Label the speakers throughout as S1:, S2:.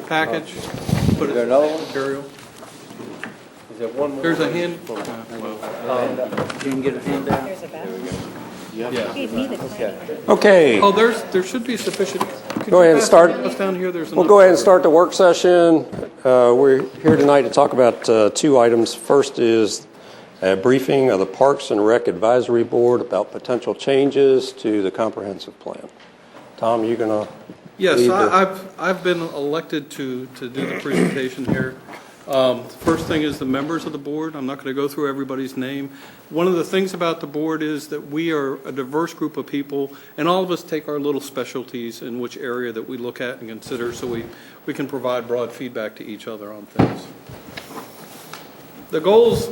S1: package. Put
S2: Is there another one?
S1: material.
S2: Is there one more?
S1: There's a hand.
S2: You can get a handout?
S3: There's a bathroom.
S1: Yeah.
S3: Gave me the tiny one.
S4: Okay,
S1: Oh, there should be sufficient. Could
S4: Go
S1: you
S4: ahead and
S1: pass
S4: start.
S1: us down here? There's
S4: we'll go ahead and start the work session. We're here tonight to talk about two items. First is a briefing of the Parks and Rec Advisory Board about potential changes to the comprehensive plan. Tom, you going to
S1: Yes,
S4: lead the-
S1: I've been elected to do the presentation here. First thing is the members of the board. I'm not going to go through everybody's name. One of the things about the board is that we are a diverse group of people, and all of us take our little specialties in which area that we look at and consider, so we can provide broad feedback to each other on things. The goals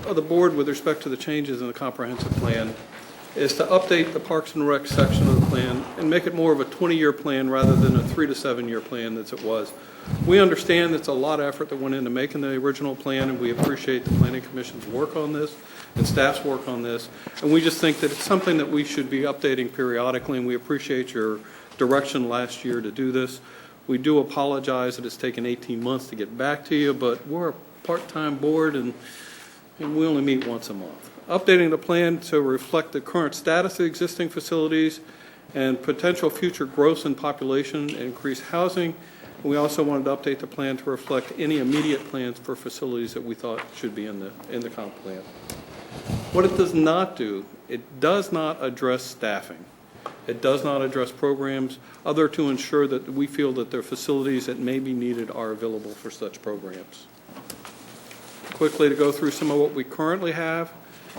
S1: of the board with respect to the changes in the comprehensive plan is to update the Parks and Rec section of the plan and make it more of a 20-year plan rather than a 3 to 7 year plan as it was. We understand it's a lot of effort that went into making the original plan, and we appreciate the Planning Commission's work on this and staff's work on this. And we just think that it's something that we should be updating periodically, and we appreciate your direction last year to do this. We do apologize that it's taken 18 months to get back to you, but we're a part-time board and we only meet once a month. Updating the plan to reflect the current status of existing facilities and potential future growth in population and increased housing. We also wanted to update the plan to reflect any immediate plans for facilities that we thought should be in the comp plan. What it does not do, it does not address staffing. It does not address programs other to ensure that we feel that there are facilities that may be needed are available for such programs. Quickly to go through some of what we currently have.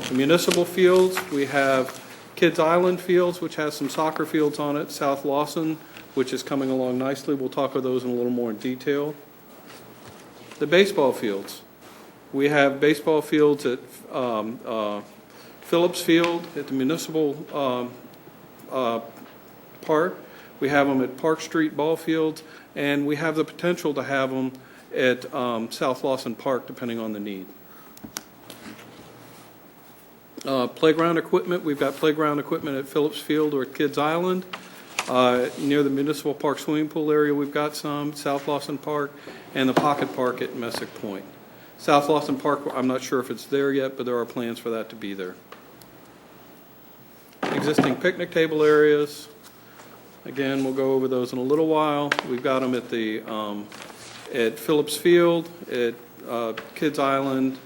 S1: The municipal fields, we have Kids Island Fields, which has some soccer fields on it, South Lawson, which is coming along nicely. We'll talk about those in a little more in detail. The baseball fields. We have baseball fields at Phillips Field, at the municipal park. We have them at Park Street ball fields, and we have the potential to have them at South Lawson Park, depending on the need. Playground equipment, we've got playground equipment at Phillips Field or at Kids Island. Near the municipal park swimming pool area, we've got some, South Lawson Park, and the Pocket Park at Messick Point. South Lawson Park, I'm not sure if it's there yet, but there are plans for that to be there. Existing picnic table areas, again, we'll go over those in a little while. We've got them at the at Phillips Field, at Kids Island,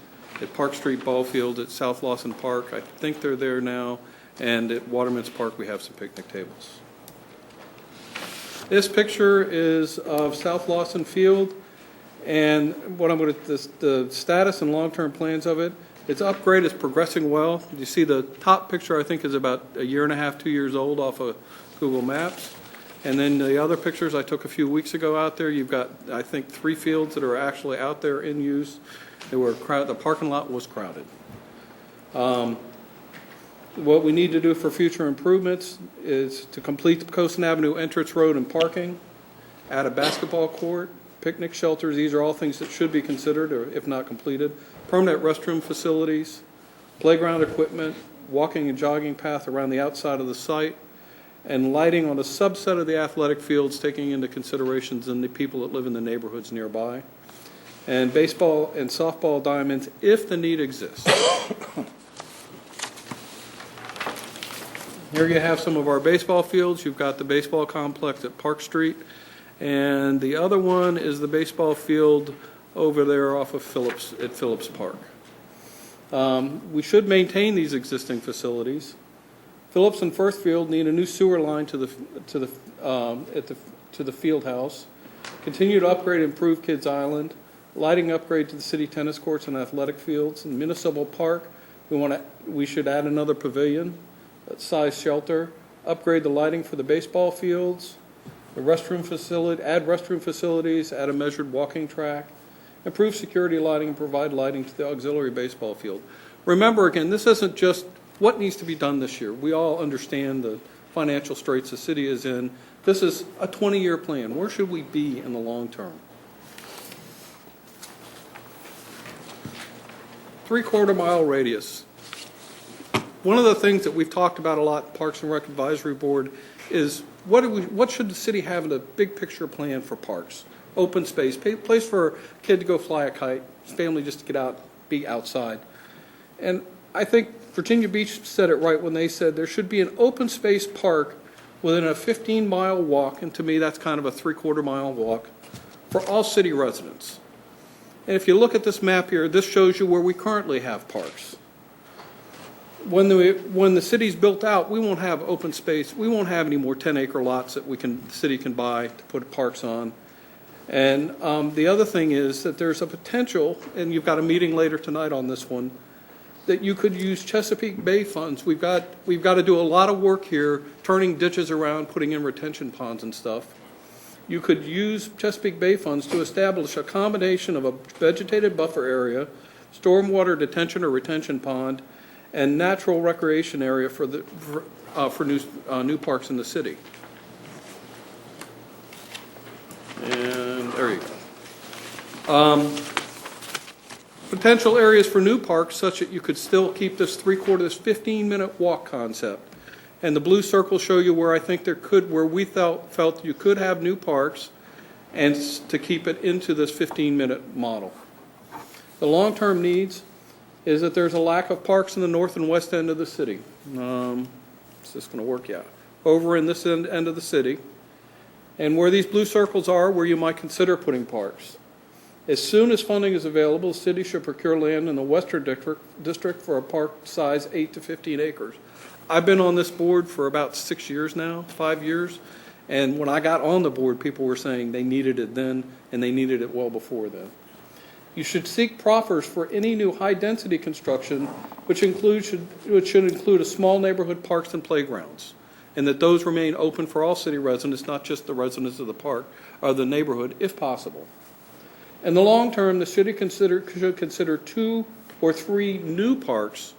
S1: at Park Street Ball Field, at South Lawson Park. I think they're there now. And at Waterman's Park, we have some picnic tables. This picture is of South Lawson Field. And what I'm going to, the status and long-term plans of it, its upgrade is progressing well. You see the top picture, I think, is about a year and a half, 2 years old off of Google Maps. And then the other pictures I took a few weeks ago out there, you've got, I think, 3 fields that are actually out there in use. They were crowded. The parking lot was crowded. What we need to do for future improvements is to complete the Poquoson Avenue entrance road and parking, add a basketball court, picnic shelters. These are all things that should be considered, or if not completed. Permanent restroom facilities, playground equipment, walking and jogging path around the outside of the site, and lighting on a subset of the athletic fields, taking into considerations in the people that live in the neighborhoods nearby, and baseball and softball diamonds if the need exists. Here you have some of our baseball fields. You've got the baseball complex at Park Street, and the other one is the baseball field over there off of Phillips at Phillips Park. We should maintain these existing facilities. Phillips and First Field need a new sewer line to the field house. Continue to upgrade and improve Kids Island. Lighting upgrade to the city tennis courts and athletic fields. In Municipal Park, we should add another pavilion, size shelter. Upgrade the lighting for the baseball fields. The restroom facility, add restroom facilities, add a measured walking track. Improve security lighting and provide lighting to the auxiliary baseball field. Remember, again, this isn't just what needs to be done this year. We all understand the financial straits the city is in. This is a 20-year plan. Where should we be in the long term? 3/4 mile radius. One of the things that we've talked about a lot, Parks and Rec Advisory Board, is what should the city have in a big picture plan for parks? open space, place for a kid to go fly a kite, his family just to get out, be outside. And I think Virginia Beach said it right when they said there should be an open space park within a 15-mile walk, and to me that's kind of a 3/4-mile walk, for all city residents. And if you look at this map here, this shows you where we currently have parks. When the city's built out, we won't have open space. We won't have any more 10-acre lots that the city can buy to put parks on. And the other thing is that there's a potential, and you've got a meeting later tonight on this one, that you could use Chesapeake Bay funds. We've got to do a lot of work here, turning ditches around, putting in retention ponds and stuff. You could use Chesapeake Bay funds to establish a combination of a vegetated buffer area, stormwater detention or retention pond, and natural recreation area for new parks in the city. And there you go. Potential areas for new parks such that you could still keep this 15-minute walk concept. And the blue circles show you where I think where we felt you could have new parks and to keep it into this 15-minute model. The long-term needs is that there's a lack of parks in the north and west end of the city. Is this going to work? Yeah. Over in this end of the city. And where these blue circles are, where you might consider putting parks. As soon as funding is available, the city should procure land in the western district for a park size 8 to 15 acres. I've been on this board for about 6 years now, 5 years. And when I got on the board, people were saying they needed it then, and they needed it well before then. You should seek proffers for any new high-density construction, which should include a small neighborhood parks and playgrounds, and that those remain open for all city residents, not just the residents of the park or the neighborhood, if possible. In the long term, the city should consider 2 or 3 new parks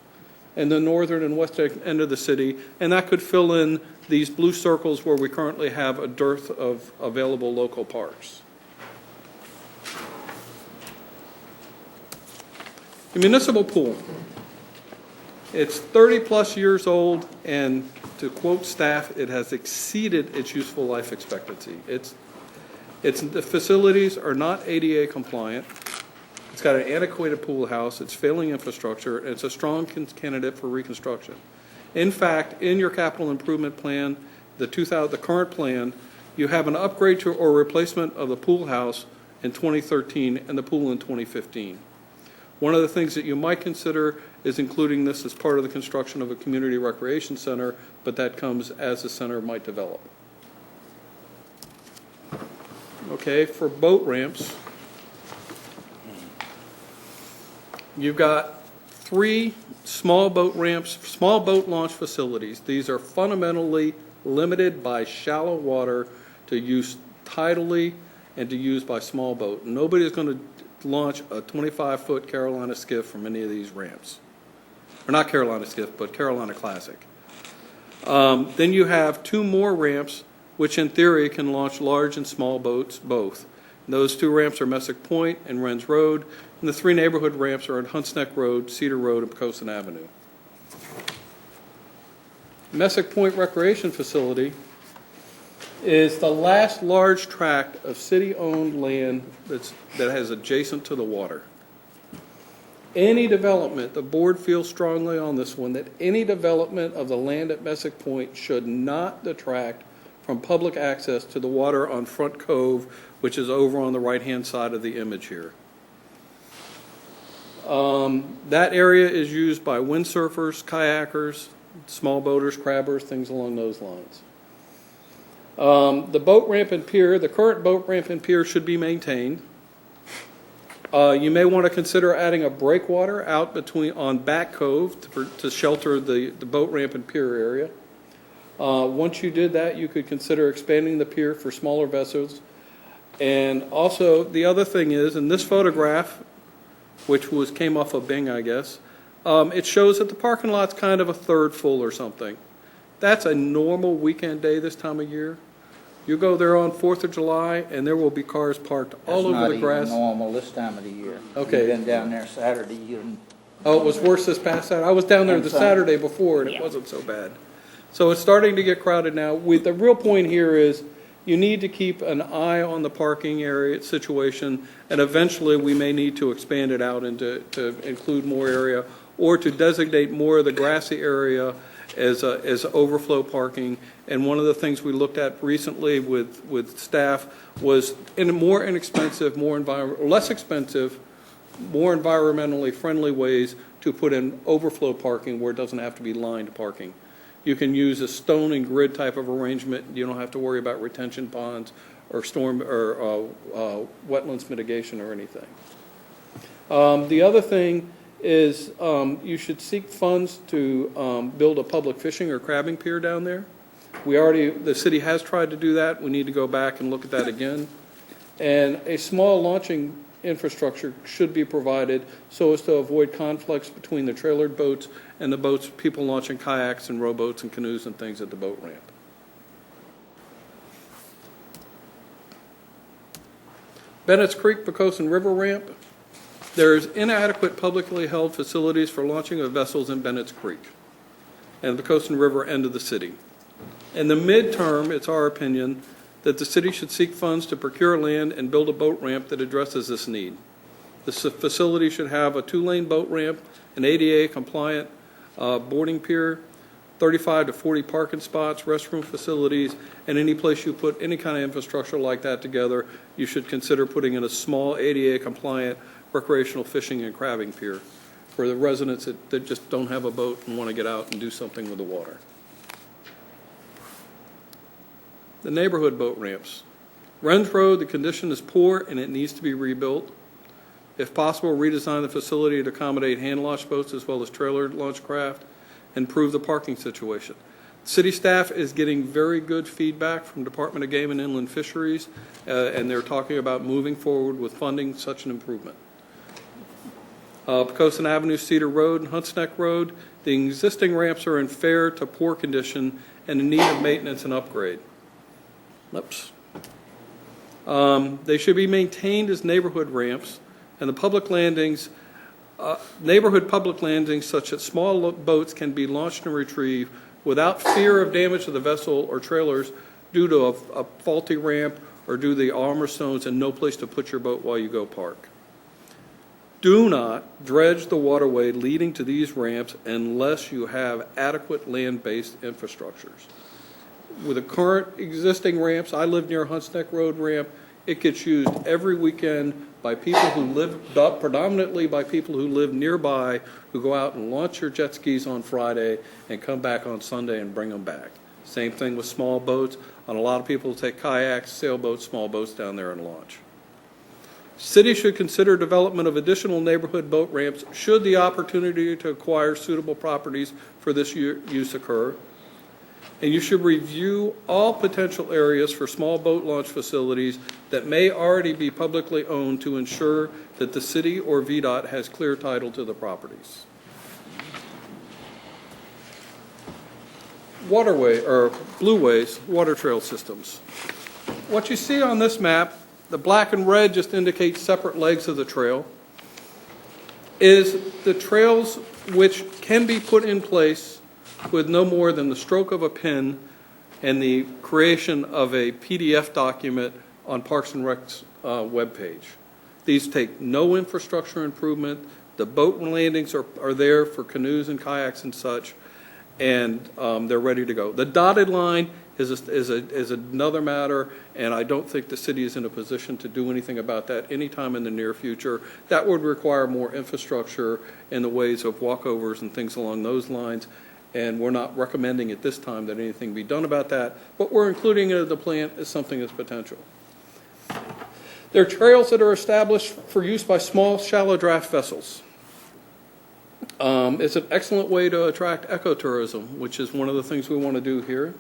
S1: in the northern and western end of the city, and that could fill in these blue circles where we currently have a dearth of available local parks. The municipal pool. It's 30-plus years old, and to quote staff, it has exceeded its useful life expectancy. The facilities are not ADA compliant. It's got an antiquated pool house. It's failing infrastructure, and it's a strong candidate for reconstruction. In fact, in your capital improvement plan, the current plan, you have an upgrade to or replacement of the pool house in 2013 and the pool in 2015. One of the things that you might consider is including this as part of the construction of a community recreation center, but that comes as the center might develop. Okay, for boat ramps, you've got 3 small boat ramps, small boat launch facilities. These are fundamentally limited by shallow water to use tidally and to use by small boat. Nobody's going to launch a 25-foot Carolina skiff from any of these ramps. Or not Carolina skiff, but Carolina Classic. Then you have 2 more ramps, which in theory can launch large and small boats both. And those 2 ramps are Messick Point and Wren's Road, and the 3 neighborhood ramps are on Hunts Neck Road, Cedar Road, and Poquoson Avenue. Messick Point Recreation Facility is the last large tract of city-owned land that has adjacent to the water. Any development, the board feels strongly on this one, that any development of the land at Messick Point should not detract from public access to the water on Front Cove, which is over on the right-hand side of the image here. That area is used by windsurfers, kayakers, small boaters, crabbers, things along those lines. The boat ramp and pier, the current boat ramp and pier should be maintained. You may want to consider adding a breakwater out on Back Cove to shelter the boat ramp and pier area. Once you did that, you could consider expanding the pier for smaller vessels. And also, the other thing is, in this photograph, which came off of Bing, I guess, it shows that the parking lot's kind of a third full or something. That's a normal weekend day this time of year. You go there on 4th of July, and there will be cars parked all over the grass.
S2: That's not even normal this time of the year.
S1: Okay.
S2: You've been down there Saturday.
S1: Oh, it was worse this past Saturday. I was down there the Saturday before, and it wasn't so bad. So it's starting to get crowded now. The real point here is you need to keep an eye on the parking area situation, and eventually we may need to expand it out to include more area, or to designate more of the grassy area as overflow parking. And one of the things we looked at recently with staff was in more inexpensive, less expensive, more environmentally friendly ways to put in overflow parking where it doesn't have to be lined parking. You can use a stone and grid type of arrangement. You don't have to worry about retention ponds or storm or wetlands mitigation or anything. The other thing is you should seek funds to build a public fishing or crabbing pier down there. The city has tried to do that. We need to go back and look at that again. And a small launching infrastructure should be provided so as to avoid conflicts between the trailered boats and the boats, people launching kayaks and rowboats and canoes and things at the boat ramp. Bennett's Creek, Poquoson River Ramp. There's inadequate publicly held facilities for launching of vessels in Bennett's Creek and the Poquoson River end of the city. In the midterm, it's our opinion that the city should seek funds to procure land and build a boat ramp that addresses this need. The facility should have a 2-lane boat ramp, an ADA compliant boarding pier, 35 to 40 parking spots, restroom facilities, and any place you put any kind of infrastructure like that together, you should consider putting in a small ADA compliant recreational fishing and crabbing pier for the residents that just don't have a boat and want to get out and do something with the water. The neighborhood boat ramps. Wren's Road, the condition is poor and it needs to be rebuilt. If possible, redesign the facility to accommodate hand launch boats as well as trailer launch craft, and improve the parking situation. City staff is getting very good feedback from Department of Game and Inland Fisheries, and they're talking about moving forward with funding such an improvement. Poquoson Avenue, Cedar Road, and Hunts Neck Road, the existing ramps are in fair to poor condition and in need of maintenance and upgrade. Oops. They should be maintained as neighborhood ramps, and the public landings, neighborhood public landings such that small boats can be launched and retrieved without fear of damage to the vessel or trailers due to a faulty ramp or due to the armor stones and no place to put your boat while you go park. Do not dredge the waterway leading to these ramps unless you have adequate land-based infrastructures. With the current existing ramps, I live near Hunts Neck Road ramp, it gets used every weekend by people who live, predominantly by people who live nearby, who go out and launch their jet skis on Friday and come back on Sunday and bring them back. Same thing with small boats. And a lot of people take kayaks, sailboats, small boats down there and launch. City should consider development of additional neighborhood boat ramps should the opportunity to acquire suitable properties for this use occur. And you should review all potential areas for small boat launch facilities that may already be publicly owned to ensure that the city or VDOT has clear title to the properties. Waterway, or blueways, water trail systems. What you see on this map, the black and red just indicate separate legs of the trail, is the trails which can be put in place with no more than the stroke of a pen and the creation of a PDF document on Parks and Rec's webpage. These take no infrastructure improvement. The boat landings are there for canoes and kayaks and such, and they're ready to go. The dotted line is another matter, and I don't think the city is in a position to do anything about that anytime in the near future. That would require more infrastructure in the ways of walkovers and things along those lines. And we're not recommending at this time that anything be done about that, but we're including it in the plan as something that's potential. There are trails that are established for use by small, shallow draft vessels. It's an excellent way to attract ecotourism, which is one of the things we want to do here.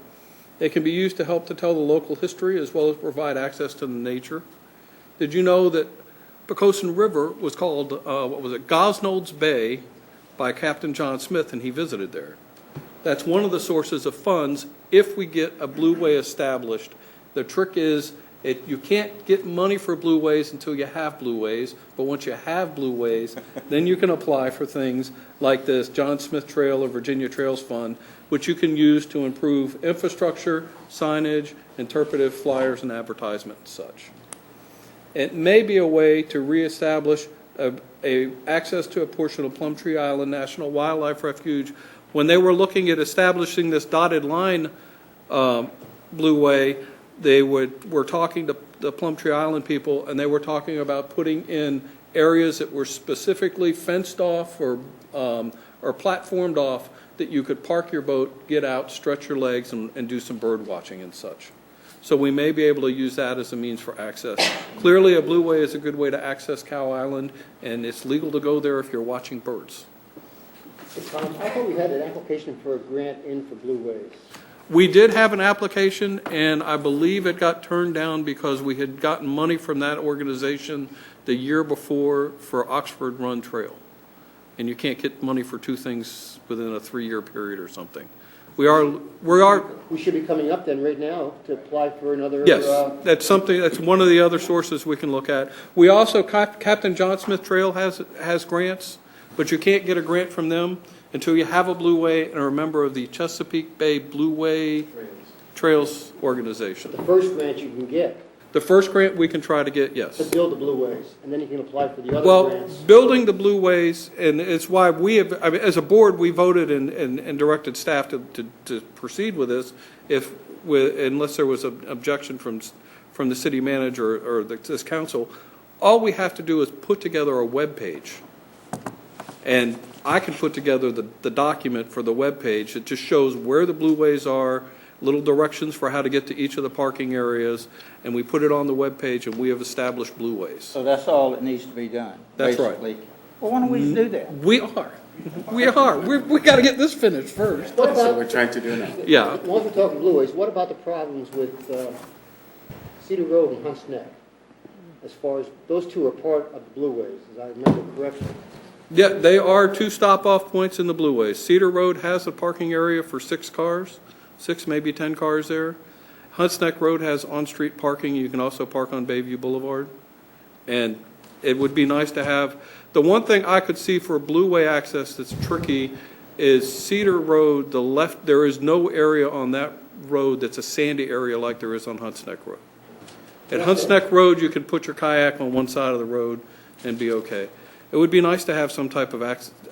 S1: They can be used to help to tell the local history as well as provide access to the nature. Did you know that Poquoson River was called, Gosnold's Bay by Captain John Smith, and he visited there? That's one of the sources of funds if we get a blueway established. The trick is You can't get money for blue ways until you have blue ways, but once you have blue ways, then you can apply for things like this John Smith Trail or Virginia Trails Fund, which you can use to improve infrastructure, signage, interpretive flyers and advertisement and such. It may be a way to reestablish access to a portion of Plumtree Island National Wildlife Refuge. When they were looking at establishing this dotted line blue way, they were talking to the Plumtree Island people, and they were talking about putting in areas that were specifically fenced off or platformed off that you could park your boat, get out, stretch your legs, and do some bird watching and such. So we may be able to use that as a means for access. Clearly, a blue way is a good way to access Cow Island, and it's legal to go there if you're watching birds.
S5: Tom, I thought we had an application for a grant in for Blue Ways.
S1: We did have an application, and I believe it got turned down because we had gotten money from that organization the year before for Oxford Run Trail. And you can't get money for two things within a 3-year period or something. We
S5: should be coming up then right now to apply for another.
S1: Yes, that's one of the other sources we can look at. We also, Captain John Smith Trail has grants, but you can't get a grant from them until you have a Blue Way and are a member of the Chesapeake Bay Blue Way Trails Organization.
S5: The first grant you can get.
S1: The first grant we can try to get, yes.
S5: To build the Blue Ways, and then you can apply for the other grants.
S1: Well, building the Blue Ways, and it's why we have, as a board, we voted and directed staff to proceed with this unless there was an objection from the city manager or this council. All we have to do is put together a web page. And I can put together the document for the web page. It just shows where the Blue Ways are, little directions for how to get to each of the parking areas, and we put it on the web page, and we have established Blue Ways.
S2: So that's all that needs to be done?
S1: That's right.
S2: basically. Well, why don't we do that?
S1: We are. We got to get this finished first.
S5: What
S3: That's what
S5: about,
S3: we're trying to do now.
S1: Yeah.
S5: once we're talking Blue Ways, what about the problems with Cedar Road and Hunts Neck? As far as, those two are part of the Blue Ways, as I remember correctly.
S1: Yeah, they are 2 stop-off points in the Blue Ways. Cedar Road has a parking area for 6 cars, 6, maybe 10 cars there. Hunts Neck Road has on-street parking. You can also park on Bayview Boulevard. And it would be nice to have, the one thing I could see for Blue Way access that's tricky is Cedar Road, the left, there is no area on that road that's a sandy area like there is on Hunts Neck Road. At Hunts Neck Road, you can put your kayak on one side of the road and be okay. It would be nice to have some type of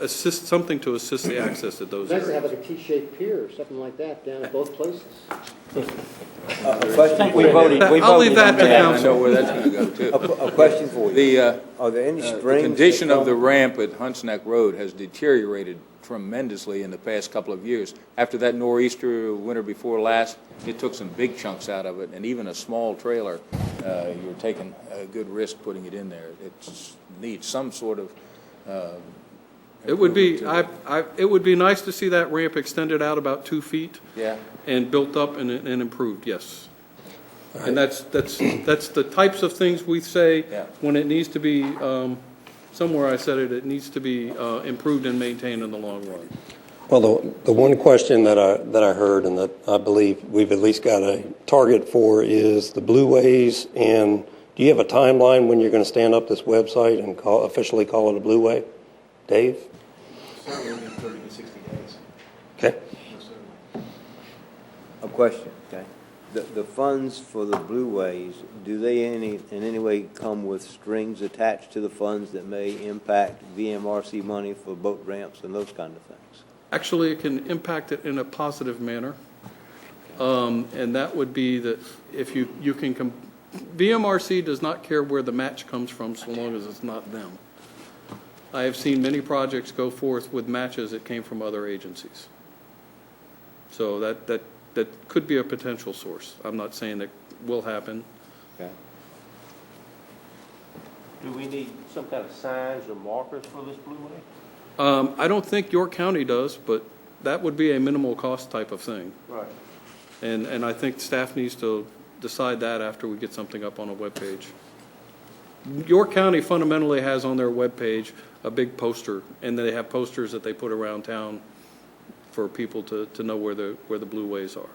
S1: something to assist the access at those
S5: Nice to have
S1: areas.
S5: like a T-shaped pier or something like that down at both places.
S2: I think we voted.
S1: I'll leave that to
S3: I
S1: council.
S3: know where that's going to go, too.
S6: A question for you. Are there any
S3: The
S6: strings?
S3: condition of the ramp at Hunts Neck Road has deteriorated tremendously in the past couple of years. After that nor'easter winter before last, it took some big chunks out of it, and even a small trailer, you're taking a good risk putting it in there. It needs some sort of
S1: It would be,
S3: improvement to it.
S1: it would be nice to see that ramp extended out about 2 feet
S3: Yeah.
S1: and built up and improved, yes. And that's the types of things we say
S3: Yeah.
S1: when it needs to be, somewhere I said it needs to be improved and maintained in the long run.
S4: Well, the one question that I heard and that I believe we've at least got a target for is the Blue Ways. And do you have a timeline when you're going to stand up this website and officially call it a Blue Way? Dave?
S7: Certainly within 30 to 60 days.
S4: Okay.
S7: Yes, sir.
S6: A question, okay? The funds for the Blue Ways, do they in any way come with strings attached to the funds that may impact VMRC money for boat ramps and those kind of things?
S1: Actually, it can impact it in a positive manner. And that would be that if you can, VMRC does not care where the match comes from so long as it's not them. I have seen many projects go forth with matches that came from other agencies. So that could be a potential source. I'm not saying that will happen.
S6: Okay.
S8: Do we need some kind of signs or markers for this Blue Way?
S1: I don't think York County does, but that would be a minimal cost type of thing.
S8: Right.
S1: And I think staff needs to decide that after we get something up on a webpage. York County fundamentally has on their webpage a big poster, and they have posters that they put around town for people to know where the Blue Ways are.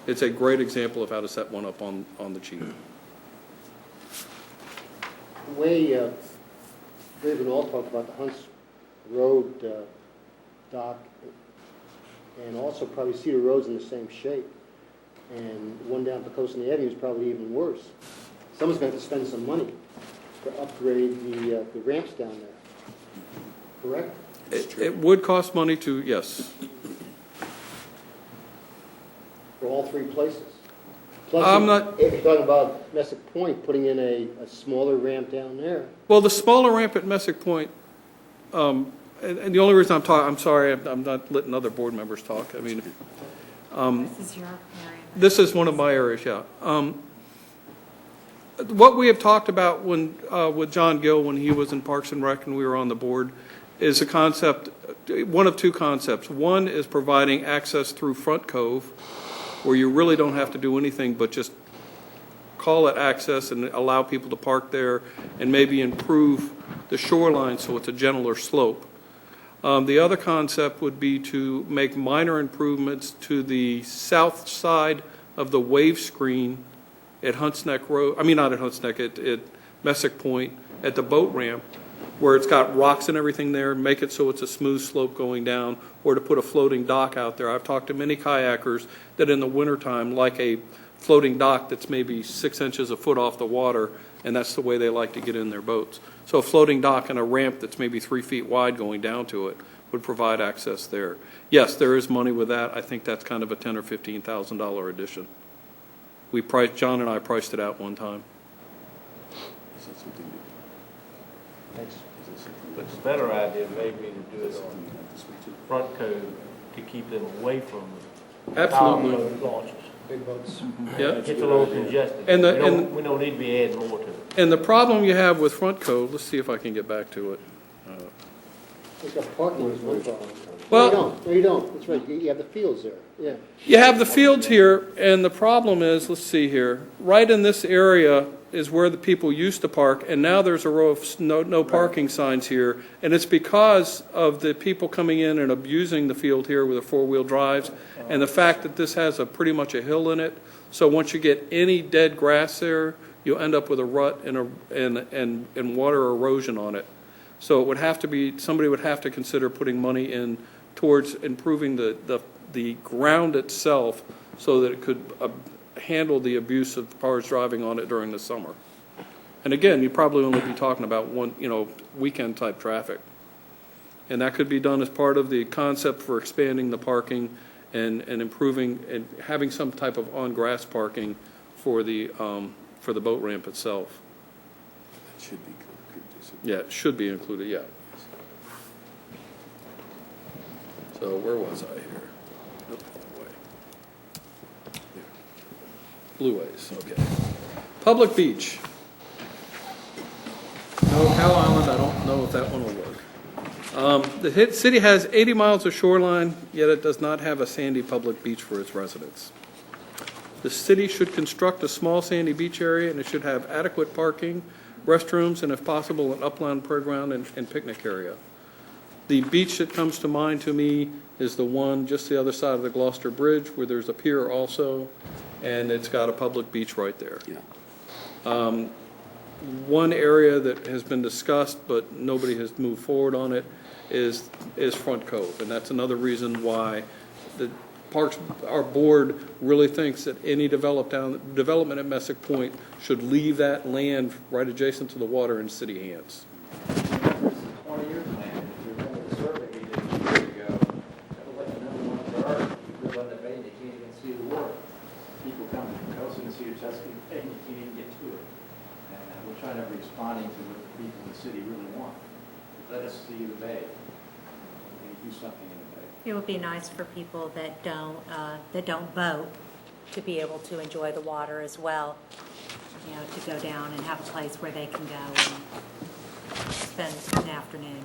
S1: it's a great example of how to set one up on the cheap.
S5: The way Dave and all talked about the Hunts Road dock, and also probably Cedar Road's in the same shape, and one down Poquoson Avenue is probably even worse. Someone's going to have to spend some money to upgrade the ramps down there, correct?
S1: It would cost money to, yes.
S5: For all three places. Plus,
S1: I'm not-
S5: if you're talking about Messick Point, putting in a smaller ramp down there.
S1: Well, the smaller ramp at Messick Point, and the only reason I'm talking, I'm sorry, I'm not letting other board members talk. I mean,
S9: This is your area.
S1: this is one of my areas, yeah. What we have talked about when, with John Gill, when he was in Parks and Rec and we were on the board, is a concept, one of two concepts. One is providing access through Front Cove, where you really don't have to do anything but just call it access and allow people to park there and maybe improve the shoreline so it's a gentler slope. The other concept would be to make minor improvements to the south side of the wave screen at Hunts Neck Road, I mean, not at Hunts Neck, at Messick Point, at the boat ramp, where it's got rocks and everything there, make it so it's a smooth slope going down, or to put a floating dock out there. I've talked to many kayakers that in the wintertime like a floating dock that's maybe 6 inches, a foot off the water, and that's the way they like to get in their boats. So a floating dock and a ramp that's maybe 3 feet wide going down to it would provide access there. Yes, there is money with that. I think that's kind of a $10,000 or $15,000 addition. John and I priced it out one time.
S8: But the better idea may be to do it on Front Cove to keep them away from the
S1: Absolutely.
S8: power boat launches.
S5: Big boats.
S1: Yeah.
S8: It gets a little congested.
S1: And
S8: We don't need to be adding more to it.
S1: And the problem you have with Front Cove, let's see if I can get back to it.
S5: It's got parking is one problem.
S1: Well-
S5: No, you don't. That's right. You have the fields there, yeah.
S1: You have the fields here, and the problem is, let's see here, right in this area is where the people used to park, and now there's a row of no parking signs here, and it's because of the people coming in and abusing the field here with the four-wheel drives, and the fact that this has pretty much a hill in it, so once you get any dead grass there, you'll end up with a rut and water erosion on it. So it would have to be, somebody would have to consider putting money in towards improving the ground itself so that it could handle the abuse of cars driving on it during the summer. And again, you'd probably only be talking about one, weekend type traffic. And that could be done as part of the concept for expanding the parking and improving and having some type of on-grass parking for the boat ramp itself. Yeah, it should be included, yeah. So where was I here? Nope, wrong way. Blue Ways, okay. Public beach. No, Cow Island, I don't know if that one will work. The city has 80 miles of shoreline, yet it does not have a sandy public beach for its residents. The city should construct a small sandy beach area, and it should have adequate parking, restrooms, and if possible, an upland playground and picnic area. The beach that comes to mind to me is the one just the other side of the Gloucester Bridge, where there's a pier also, and it's got a public beach right there. Yeah. One area that has been discussed, but nobody has moved forward on it, is Front Cove, and that's another reason why the Parks, our board really thinks that any development at Messick Point should leave that land right adjacent to the water in city hands.
S2: 20-year plan, if you remember the survey we did 2 years ago, that was like the #1 priority. You live on the bay and you can't even see the water. People come from Poquoson and Cedar Chesapeake Bay and you can't even get to it. And we're trying to be responding to what the people in the city really want. Let us see the bay. We do something in the bay.
S9: It would be nice for people that don't boat to be able to enjoy the water as well. To go down and have a place where they can go and spend an afternoon.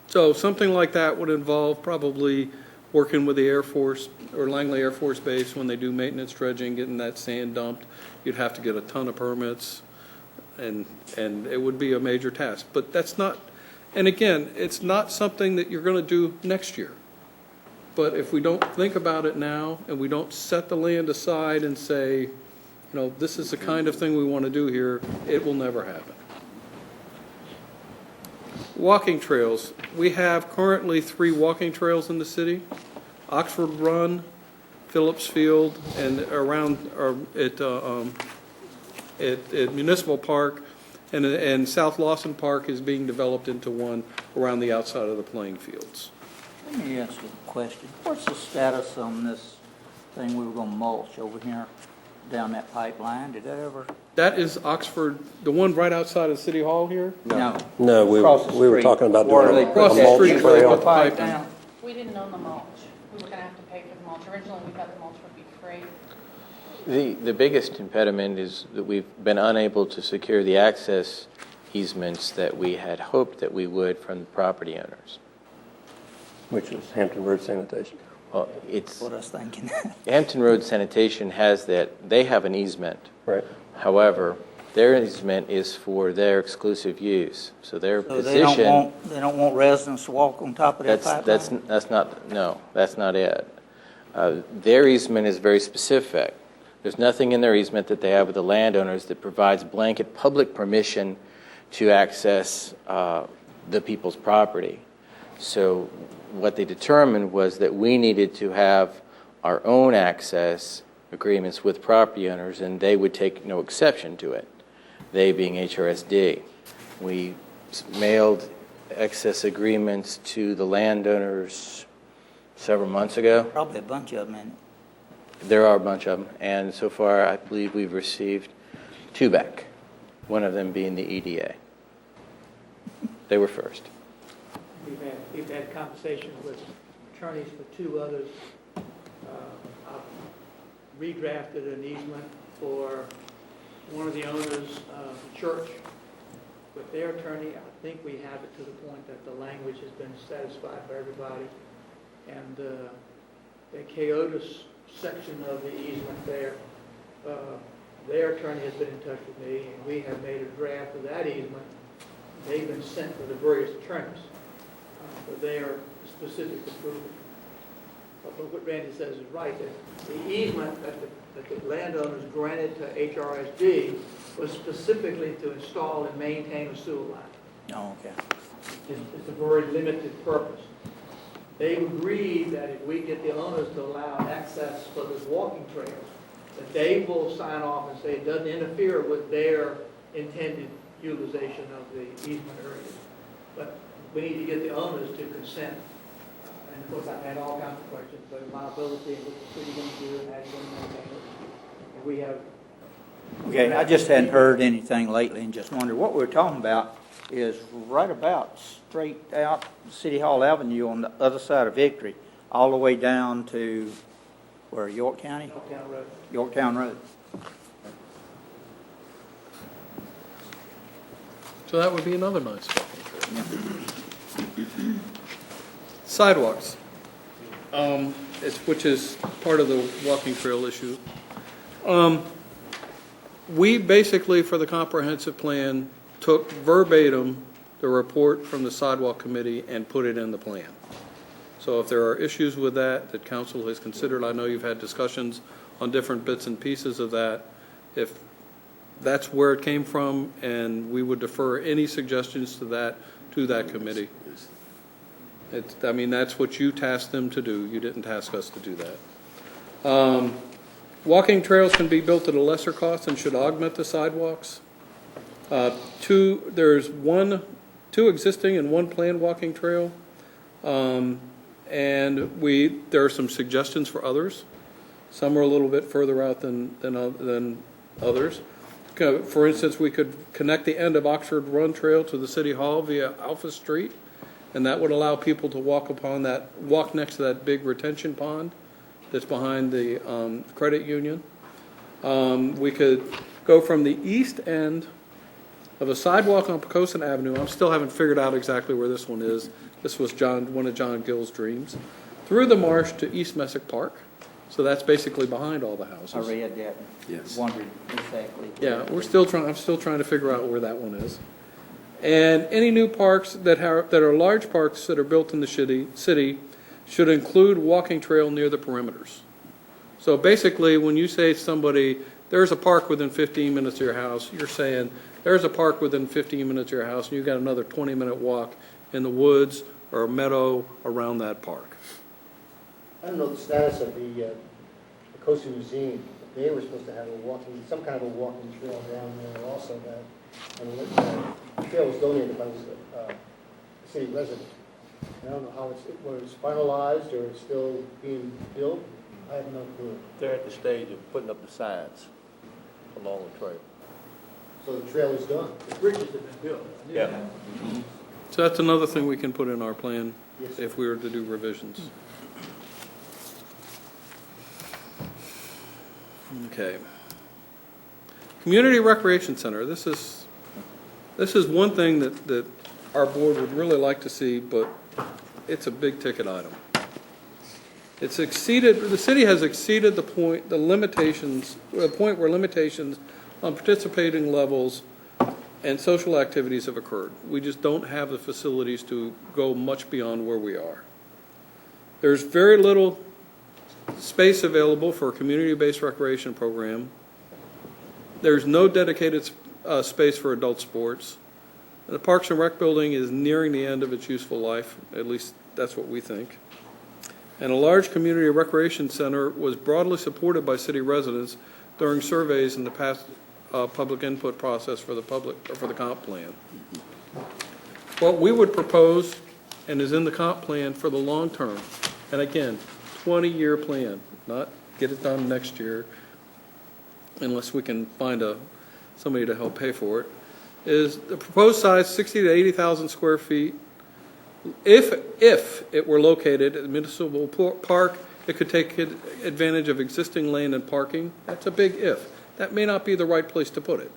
S1: So something like that would involve probably working with the Air Force or Langley Air Force Base when they do maintenance dredging, getting that sand dumped. You'd have to get a ton of permits, and it would be a major task. But that's not, and again, it's not something that you're going to do next year. but if we don't think about it now and we don't set the land aside and say, you know, this is the kind of thing we want to do here, it will never happen. Walking trails. We have currently 3 walking trails in the city: Oxford Run, Phillips Field, and around at Municipal Park, and South Lawson Park is being developed into one around the outside of the playing fields.
S10: Let me ask you a question. What's the status on this thing we were gonna mulch over here down that pipeline? Did that ever?
S1: That is Oxford, the one right outside of City Hall here?
S10: No.
S4: No, we
S10: Across the
S4: were
S10: street.
S4: talking about
S10: Where
S4: doing
S10: they
S4: a
S10: put
S1: Across the
S4: mulch
S1: street,
S10: Put
S1: where they
S4: trail.
S1: put
S10: the pipe
S1: pipe in.
S10: down.
S11: We didn't own the mulch. We were gonna have to pay for the mulch. Originally, we thought the mulch would be free.
S12: The biggest impediment is that we've been unable to secure the access easements that we had hoped that we would from the property owners.
S4: Which is Hampton Road Sanitation.
S12: Well, it's,
S10: What I was thinking.
S12: Hampton Road Sanitation has that, they have an easement.
S4: Right.
S12: However, their easement is for their exclusive use, so their
S10: So they don't
S12: position.
S10: want, they don't want residents to walk on top of that pipeline?
S12: That's not, no, that's not it. Their easement is very specific. There's nothing in their easement that they have with the landowners that provides blanket public permission to access the people's property. So what they determined was that we needed to have our own access agreements with property owners, and they would take no exception to it, they being HRSD. We mailed access agreements to the landowners several months ago.
S10: Probably a bunch of them in it.
S12: There are a bunch of them, and so far I believe we've received 2 back, one of them being the EDA. They were first.
S13: We've had conversations with attorneys for 2 others. I've redrafted an easement for one of the owners of the church. With their attorney, I think we have it to the point that the language has been satisfied by everybody. And the Keotis section of the easement there, their attorney has been in touch with me, and we have made a draft of that easement. They've been sent to the various attorneys for their specific approval. But what Randy says is right, that the easement that the landowners granted to HRSD was specifically to install and maintain a sewer line.
S10: Oh, okay.
S13: It's a very limited purpose. They've agreed that if we get the owners to allow access for this walking trail, that they will sign off and say it doesn't interfere with their intended utilization of the easement area. But we need to get the owners to consent. And of course, I've had all kinds of questions about liability and what the city going to do and how you're going to maintain it. And we have.
S10: Okay, I just hadn't heard anything lately and just wondered, what we're talking about is right about straight out City Hall Avenue on the other side of Victory, all the way down to, where, York County?
S13: Yorktown Road.
S10: Yorktown Road.
S1: So that would be another nice walking trail. Sidewalks, which is part of the walking trail issue. We basically, for the comprehensive plan, took verbatim the report from the sidewalk committee and put it in the plan. So if there are issues with that council has considered, I know you've had discussions on different bits and pieces of that. If that's where it came from, and we would defer any suggestions to that committee. I mean, that's what you tasked them to do. You didn't task us to do that. Walking trails can be built at a lesser cost and should augment the sidewalks. There's 2 existing and 1 planned walking trail. And there are some suggestions for others. Some are a little bit further out than others. For instance, we could connect the end of Oxford Run Trail to the City Hall via Alpha Street, and that would allow people to walk next to that big retention pond that's behind the credit union. We could go from the east end of a sidewalk on Poquoson Avenue. I still haven't figured out exactly where this one is. This was one of John Gill's dreams. Through the marsh to East Messick Park. So that's basically behind all the houses.
S10: I read that.
S1: Yes.
S10: Wondered exactly.
S1: Yeah, I'm still trying to figure out where that one is. And any new parks that are large parks that are built in the city should include walking trail near the perimeters. So basically, when you say to somebody, there's a park within 15 minutes of your house, you're saying, there's a park within 15 minutes of your house, and you've got another 20-minute walk in the woods or a meadow around that park.
S5: I don't know the status of the Poquoson Museum. They were supposed to have some kind of a walking trail down there also and the trail was donated by the city resident. I don't know how whether it's finalized or it's still being built. I have no clue.
S8: They're at the stage of putting up the signs along the trail.
S5: So the trail is done.
S13: The bridges have been built.
S8: Yeah.
S1: So that's another thing we can put in our plan
S5: Yes.
S1: if we were to do revisions. Okay. Community Recreation Center. This is one thing that our board would really like to see, but it's a big ticket item. The city has exceeded the point where limitations on participating levels and social activities have occurred. We just don't have the facilities to go much beyond where we are. There's very little space available for a community-based recreation program. There's no dedicated space for adult sports. The Parks and Rec building is nearing the end of its useful life, at least that's what we think. And a large community recreation center was broadly supported by city residents during surveys in the past public input process for the comp plan. What we would propose, and is in the comp plan for the long term, and again, 20-year plan, not get it done next year, unless we can find somebody to help pay for it, is the proposed size 60,000 to 80,000 square feet. If it were located at the municipal park, it could take advantage of existing land and parking. That's a big if. That may not be the right place to put it.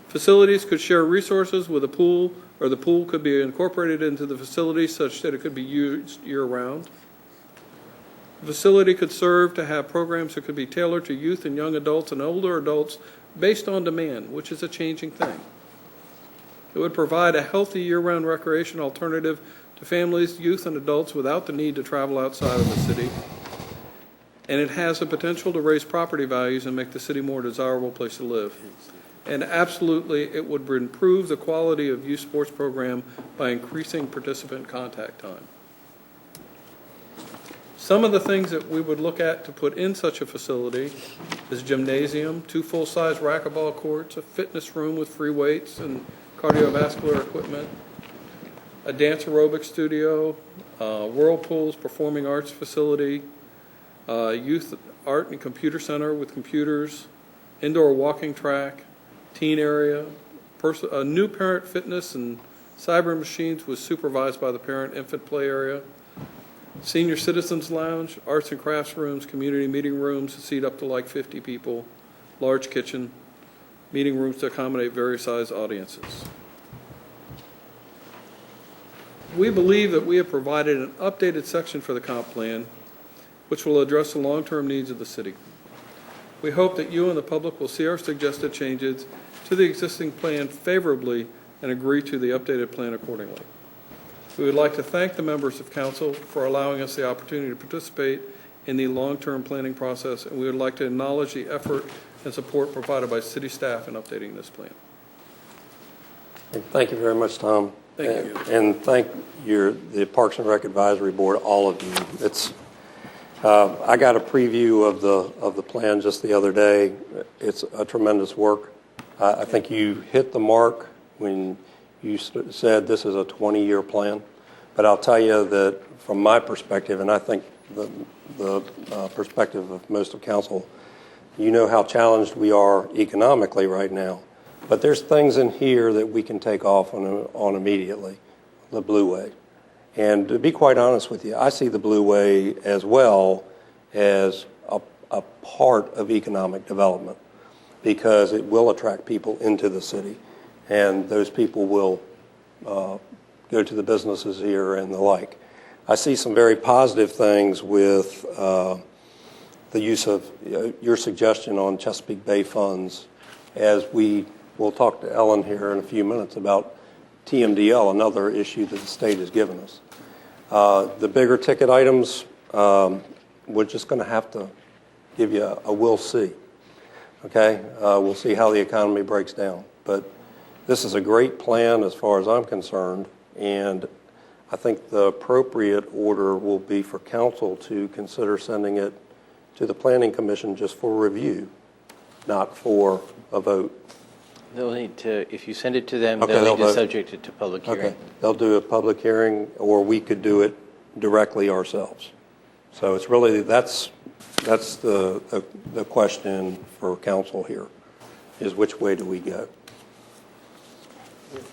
S1: Facilities could share resources with a pool, or the pool could be incorporated into the facility such that it could be used year-round. The facility could serve to have programs that could be tailored to youth and young adults and older adults based on demand, which is a changing thing. It would provide a healthy year-round recreation alternative to families, youth, and adults without the need to travel outside of the city. And it has the potential to raise property values and make the city a more desirable place to live. And absolutely, it would improve the quality of youth sports program by increasing participant contact time. Some of the things that we would look at to put in such a facility is gymnasium, 2 full-size racquetball courts, a fitness room with free weights and cardiovascular equipment, a dance aerobic studio, whirlpools, performing arts facility, youth art and computer center with computers, indoor walking track, teen area, a new parent fitness and cyber machines with supervised by the parent infant play area, senior citizens lounge, arts and crafts rooms, community meeting rooms to seat up to like 50 people, large kitchen, meeting rooms to accommodate various size audiences. We believe that we have provided an updated section for the comp plan which will address the long-term needs of the city. We hope that you and the public will see our suggested changes to the existing plan favorably and agree to the updated plan accordingly. We would like to thank the members of council for allowing us the opportunity to participate in the long-term planning process, and we would like to acknowledge the effort and support provided by city staff in updating this plan.
S4: Thank you very much, Tom.
S1: Thank you.
S4: And thank the Parks and Rec Advisory Board, all of you. It's I got a preview of the plan just the other day. It's a tremendous work. I think you hit the mark when you said this is a 20-year plan. But I'll tell you that from my perspective, and I think the perspective of most of council, you know how challenged we are economically right now. But there's things in here that we can take off on immediately, the Blue Way. And to be quite honest with you, I see the Blue Way as well as a part of economic development because it will attract people into the city. And those people will go to the businesses here and the like. I see some very positive things with the use of your suggestion on Chesapeake Bay funds, as we'll talk to Ellen here in a few minutes about TMDL, another issue that the state has given us. The bigger ticket items, we're just going to have to give you a we'll see. Okay? We'll see how the economy breaks down. But this is a great plan as far as I'm concerned, and I think the appropriate order will be for council to consider sending it to the Planning Commission just for review, not for a vote.
S12: They'll need to, if you send it to them,
S4: Okay,
S12: they'll
S4: they'll
S12: need to
S4: vote.
S12: subject it to public hearing.
S4: Okay, they'll do a public hearing, or we could do it directly ourselves. So it's really, that's the question for council here, is which way do we go?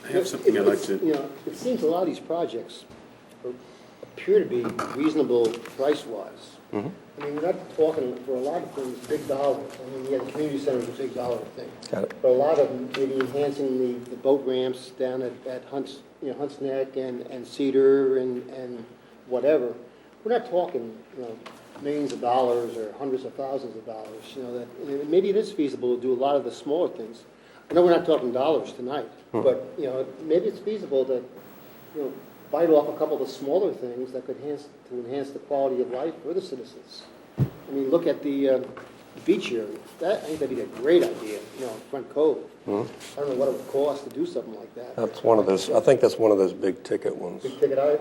S7: I have something I'd like to,
S5: You know, it seems a lot of these projects appear to be reasonable price-wise.
S4: Mhm.
S5: I mean, we're not talking, for a lot of things, big dollars. I mean, yeah, the community center is a big dollar thing.
S4: Got it.
S5: But a lot of them, maybe enhancing the boat ramps down at Hunts, Hunts Neck and Cedar and whatever. We're not talking, millions of dollars or hundreds of thousands of dollars, that maybe it is feasible to do a lot of the smaller things. I know we're not talking dollars tonight, but, maybe it's feasible to, bite off a couple of the smaller things that could enhance the quality of life for the citizens. I mean, look at the beach area. I think that'd be a great idea, Front Cove. I don't know what it would cost to do something like that.
S4: That's one of those, I think that's one of those big ticket ones.
S5: Big ticket item.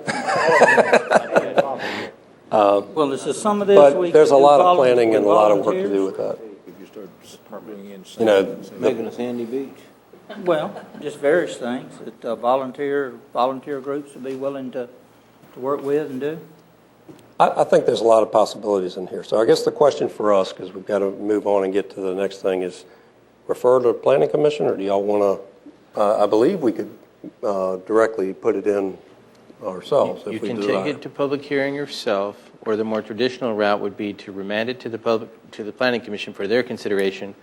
S10: Well, this is some of this.
S4: But
S10: we
S4: there's a
S10: can do
S4: lot of planning and a lot of work to
S10: volunteers.
S4: do with that.
S3: If you start bringing in.
S4: You know,
S6: Making a sandy beach.
S10: Well, just various things that volunteer groups would be willing to work with and do.
S4: I think there's a lot of possibilities in here. So I guess the question for us, because we've got to move on and get to the next thing, is refer to the Planning Commission, or do y'all want to, I believe we could directly put it in ourselves
S12: You
S4: if we
S12: can
S4: desire.
S12: take it to public hearing yourself, or the more traditional route would be to remand it to the Planning Commission for their consideration,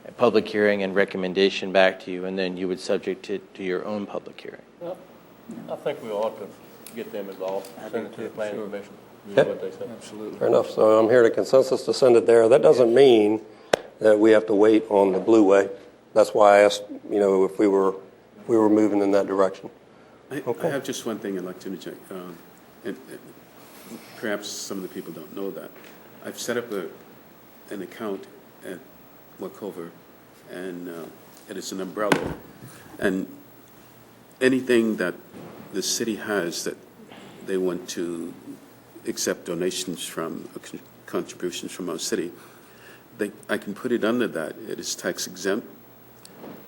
S12: a public hearing and recommendation back to you, and then you would subject it to your own public hearing.
S8: I think we ought to get them involved, send it to the planning commission, see
S4: Okay.
S8: what they say.
S3: Absolutely.
S4: Fair enough. So I'm hearing a consensus to send it there. That doesn't mean that we have to wait on the Blue Way. That's why I asked, if we were moving in that direction.
S7: I have just one thing I'd like to interject. And perhaps some of the people don't know that. I've set up an account at Wachovia, and it is an umbrella. And anything that the city has that they want to accept donations from, or contributions from our city, I can put it under that. It is tax exempt,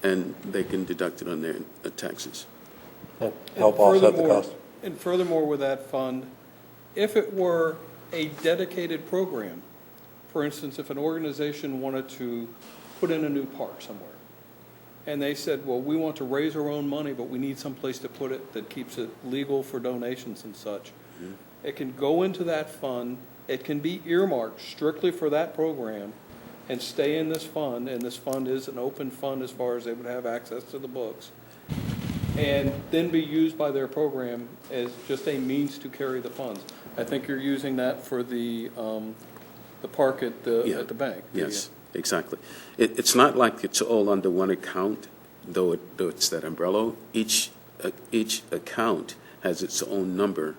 S7: and they can deduct it on their taxes.
S4: Help offset the
S1: furthermore-
S4: cost.
S1: And furthermore, with that fund, if it were a dedicated program, for instance, if an organization wanted to put in a new park somewhere, and they said, well, we want to raise our own money, but we need some place to put it that keeps it legal for donations and such, it can go into that fund, it can be earmarked strictly for that program, and stay in this fund, and this fund is an open fund as far as they would have access to the books, and then be used by their program as just a means to carry the funds. I think you're using that for the park at the bank.
S7: Yes, exactly. It's not like it's all under one account, though it's that umbrella. Each account has its own number,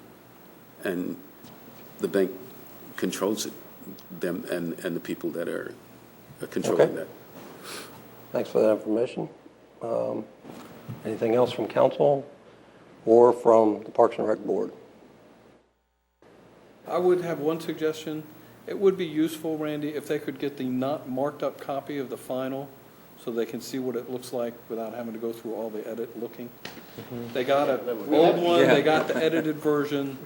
S7: and the bank controls it, them and the people that are controlling
S4: Okay.
S7: that.
S4: Thanks for that information. Anything else from council or from the Parks and Rec Board?
S1: I would have one suggestion. It would be useful, Randy, if they could get the not marked up copy of the final so they can see what it looks like without having to go through all the edit looking. They got an old one, they got the edited version.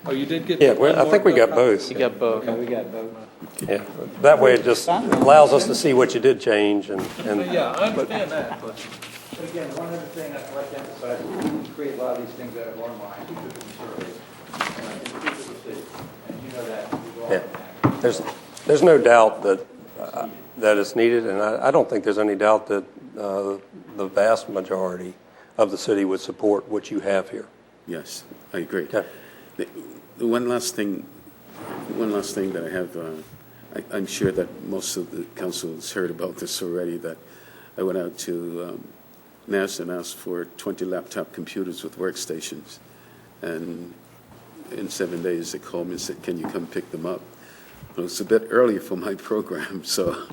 S1: Oh, you did get?
S4: Yeah,
S1: the
S4: I think we got
S1: unmarked up
S4: both.
S12: You got both.
S10: We got both.
S4: Yeah, that way it just allows us to see what you did change and.
S1: copy? Yeah, I understand that, but.
S2: But again, one other thing I'd like to emphasize, we can create a lot of these things out of our minds, we could be surveys, and people will see, and you know that. we've all
S4: Yeah.
S2: done that.
S4: There's no doubt that it's needed, and I don't think there's any doubt that the vast majority of the city would support what you have here.
S7: Yes, I agree.
S4: Okay.
S7: The one last thing that I have, I'm sure that most of the council has heard about this already, that I went out to NASA and asked for 20 laptop computers with workstations, and in 7 days, they called me and said, can you come pick them up? Well, it's a bit early for my program, so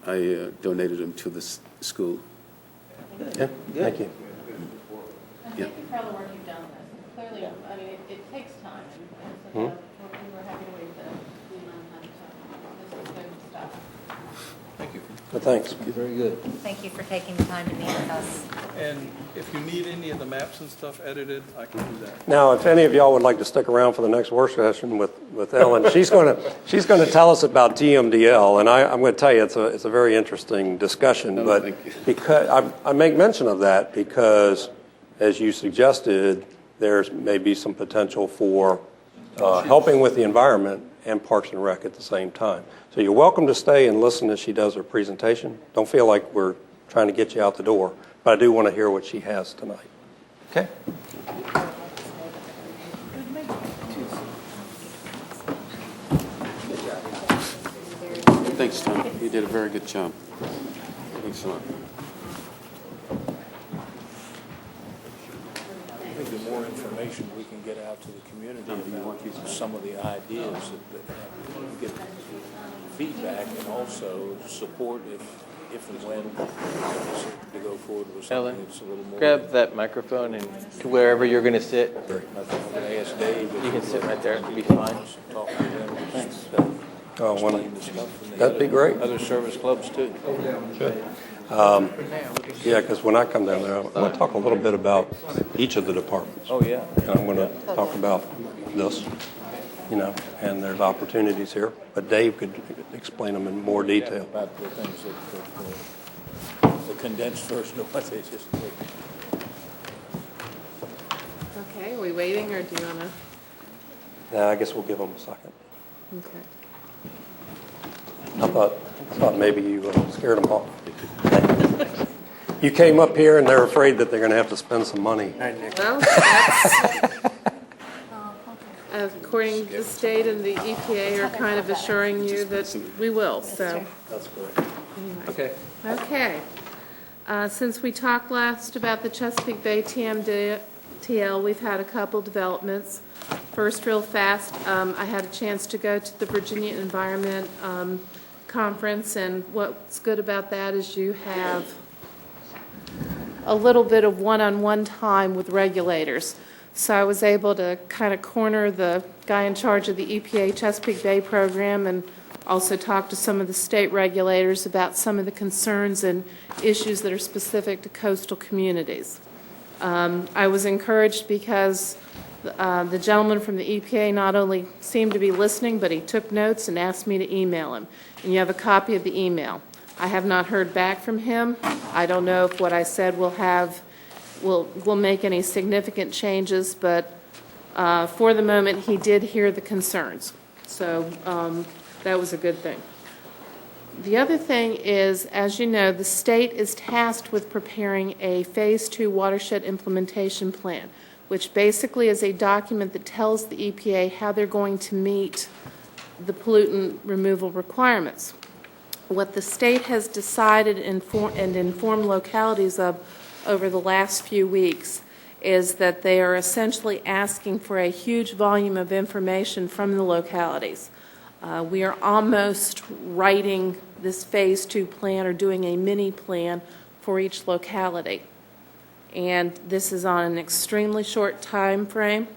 S7: I donated them to the school.
S4: Yeah, thank you.
S11: And thank you for all the work you've done with this. Clearly, I mean, it takes time, and so we were happy to wait the amount of time, so this is good stuff.
S4: Well, thanks.
S6: Very good.
S9: Thank you for taking the time to meet with us.
S1: And if you need any of the maps and stuff edited, I can do that.
S4: Now, if any of y'all would like to stick around for the next work session with Ellen, she's going to tell us about TMDL, and I'm going to tell you it's a very interesting discussion.
S7: Oh,
S4: but
S7: thank you.
S4: because I make mention of that because, as you suggested, there's maybe some potential for helping with the environment and Parks and Rec at the same time. So you're welcome to stay and listen as she does her presentation. Don't feel like we're trying to get you out the door, but I do want to hear what she has tonight. Okay?
S7: Thanks, Tom. You did a very good job. Thanks a lot.
S8: I think the more information we can get out to the community about some of the ideas that get feedback and also support if and when to go forward with something
S12: Ellen,
S8: that's a little more.
S12: grab that microphone and to wherever you're going to sit.
S8: I think I'm going to ask Dave.
S12: You can sit right there. It'll be fine.
S8: Talk to them. Thanks.
S4: Oh,
S8: Explain the stuff. And the
S4: that'd be great.
S8: Other service clubs too.
S4: Good. Yeah, because when I come down there, I'm going to talk a little bit about each of the departments.
S8: Oh, yeah.
S4: And I'm going to talk about this, and there's opportunities here. But Dave could explain them in more detail.
S8: About the things that the condensed version of what they just did.
S11: Okay, are we waiting, or do you want to?
S4: Yeah, I guess we'll give them a second.
S11: Okay.
S4: I thought maybe you scared them off. You came up here and they're afraid that they're going to have to spend some money.
S11: Well, that's, according to the state and the EPA are kind of assuring you that we will, so.
S4: That's good. Okay.
S11: Okay. Since we talked last about the Chesapeake Bay TMDL, we've had a couple developments. First, real fast, I had a chance to go to the Virginia Environment Conference, and what's good about that is you have a little bit of one-on-one time with regulators. So I was able to kind of corner the guy in charge of the EPA Chesapeake Bay program and also talk to some of the state regulators about some of the concerns and issues that are specific to coastal communities. I was encouraged because the gentleman from the EPA not only seemed to be listening, but he took notes and asked me to email him. And you have a copy of the email. I have not heard back from him. I don't know if what I said will make any significant changes, but for the moment, he did hear the concerns. So that was a good thing. The other thing is, as you know, the state is tasked with preparing a Phase 2 watershed implementation plan, which basically is a document that tells the EPA how they're going to meet the pollutant removal requirements. What the state has decided and informed localities of over the last few weeks is that they are essentially asking for a huge volume of information from the localities. We are almost writing this Phase 2 plan or doing a mini plan for each locality. And this is on an extremely short time frame.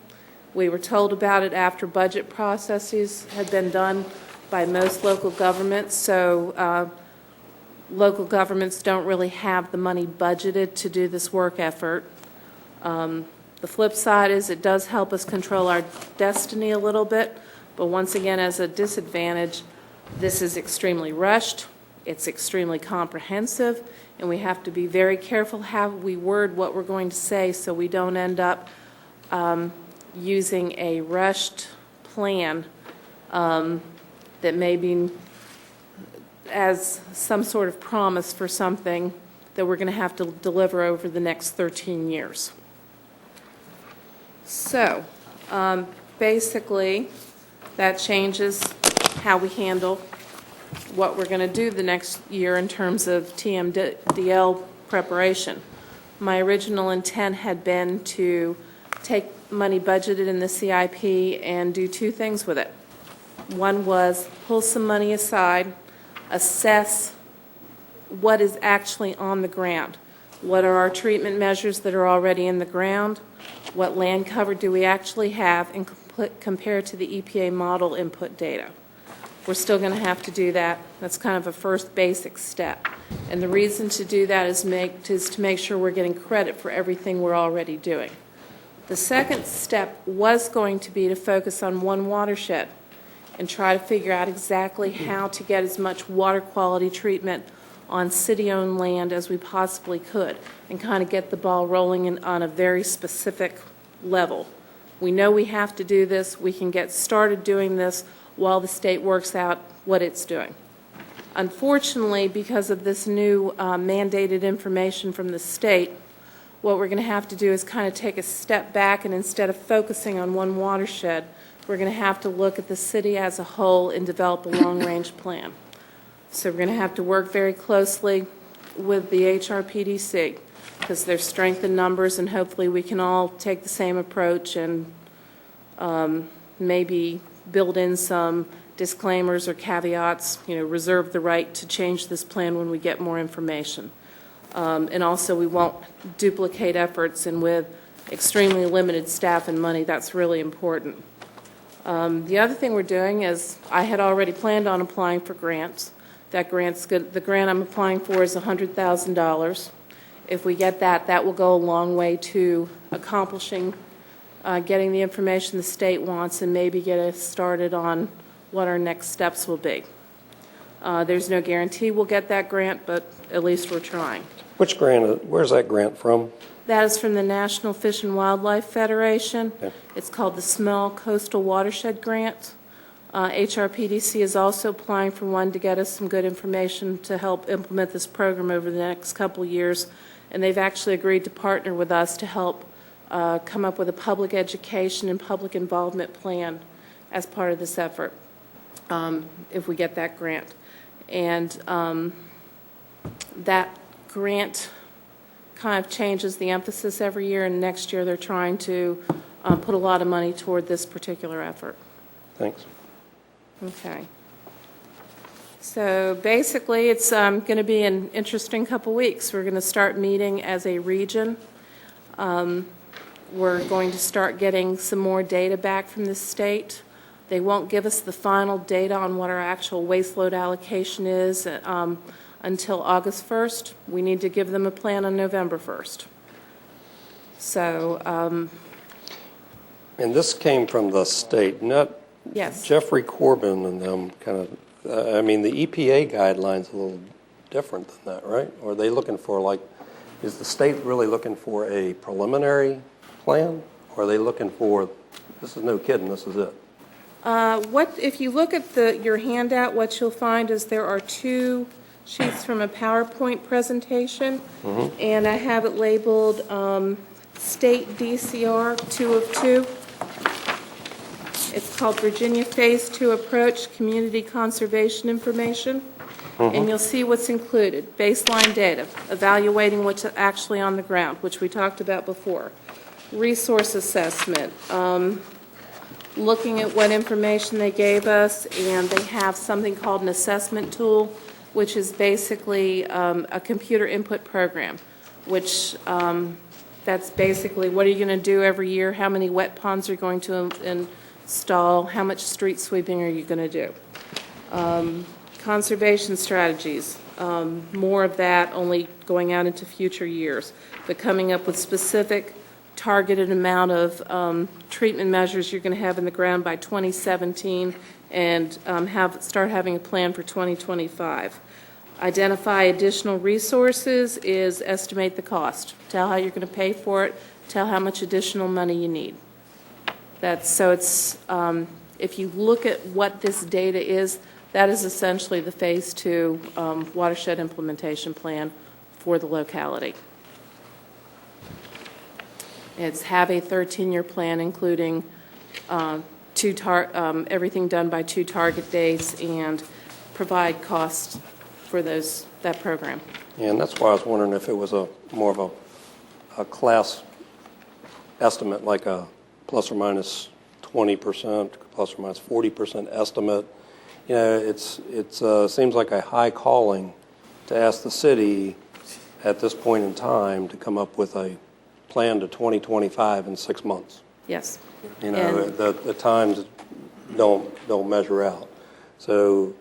S11: We were told about it after budget processes had been done by most local governments, so local governments don't really have the money budgeted to do this work effort. The flip side is it does help us control our destiny a little bit, but once again, as a disadvantage, this is extremely rushed, it's extremely comprehensive, and we have to be very careful how we word what we're going to say so we don't end up using a rushed plan that may be as some sort of promise for something that we're going to have to deliver over the next 13 years. So, basically, that changes how we handle what we're going to do the next year in terms of TMDL preparation. My original intent had been to take money budgeted in the CIP and do two things with it. One was pull some money aside, assess what is actually on the ground. What are our treatment measures that are already in the ground? What land cover do we actually have, and compare to the EPA model input data? We're still going to have to do that. That's kind of a first basic step. And the reason to do that is to make sure we're getting credit for everything we're already doing. The second step was going to be to focus on one watershed and try to figure out exactly how to get as much water quality treatment on city-owned land as we possibly could, and kind of get the ball rolling on a very specific level. We know we have to do this. We can get started doing this while the state works out what it's doing. Unfortunately, because of this new mandated information from the state, what we're going to have to do is kind of take a step back, and instead of focusing on one watershed, we're going to have to look at the city as a whole and develop a long-range plan. So we're going to have to work very closely with the HRPDC, because there's strength in numbers, and hopefully we can all take the same approach and maybe build in some disclaimers or caveats, reserve the right to change this plan when we get more information. And also, we won't duplicate efforts, and with extremely limited staff and money, that's really important. The other thing we're doing is, I had already planned on applying for grants. That grant's good. The grant I'm applying for is $100,000. If we get that, that will go a long way to accomplishing getting the information the state wants, and maybe get us started on what our next steps will be. There's no guarantee we'll get that grant, but at least we're trying.
S4: Which grant, where's that grant from?
S11: That is from the National Fish and Wildlife Federation.
S4: Okay.
S11: It's called the Small Coastal Watershed Grant. HRPDC is also applying for one to get us some good information to help implement this program over the next couple of years. And they've actually agreed to partner with us to help come up with a public education and public involvement plan as part of this effort, if we get that grant. And that grant kind of changes the emphasis every year, and next year they're trying to put a lot of money toward this particular effort.
S4: Thanks.
S11: Okay. So basically, it's going to be an interesting couple weeks. We're going to start meeting as a region. We're going to start getting some more data back from the state. They won't give us the final data on what our actual waste load allocation is until August 1st. We need to give them a plan on November 1st. So,
S4: And this came from the state, not
S11: yes.
S4: Jeffrey Corbin and them kind of, the EPA guidelines a little different than that, right? Or are they looking for is the state really looking for a preliminary plan? Or are they looking for, this is no kidding, this is it?
S11: If you look at your handout, what you'll find is there are two sheets from a PowerPoint presentation, and I have it labeled State DCR 2 of 2. It's called Virginia Phase 2 Approach Community Conservation Information, and you'll see what's included. Baseline data, evaluating what's actually on the ground, which we talked about before. Resource assessment, looking at what information they gave us, and they have something called an assessment tool, which is basically a computer input program, which that's basically what are you going to do every year, how many wet ponds are you going to install, how much street sweeping are you going to do. Conservation strategies, more of that, only going out into future years, but coming up with specific targeted amount of treatment measures you're going to have in the ground by 2017, and start having a plan for 2025. Identify additional resources is estimate the cost. Tell how you're going to pay for it. Tell how much additional money you need. If you look at what this data is, that is essentially the Phase 2 watershed implementation plan for the locality. It's have a 13-year plan, including everything done by 2 target dates, and provide costs for that program.
S4: Yeah, and that's why I was wondering if it was more of a class estimate, like a plus or minus 20%, plus or minus 40% estimate. You know, it seems like a high calling to ask the city at this point in time to come up with a plan to 2025 in 6 months.
S11: Yes.
S4: You know, the times don't measure out. So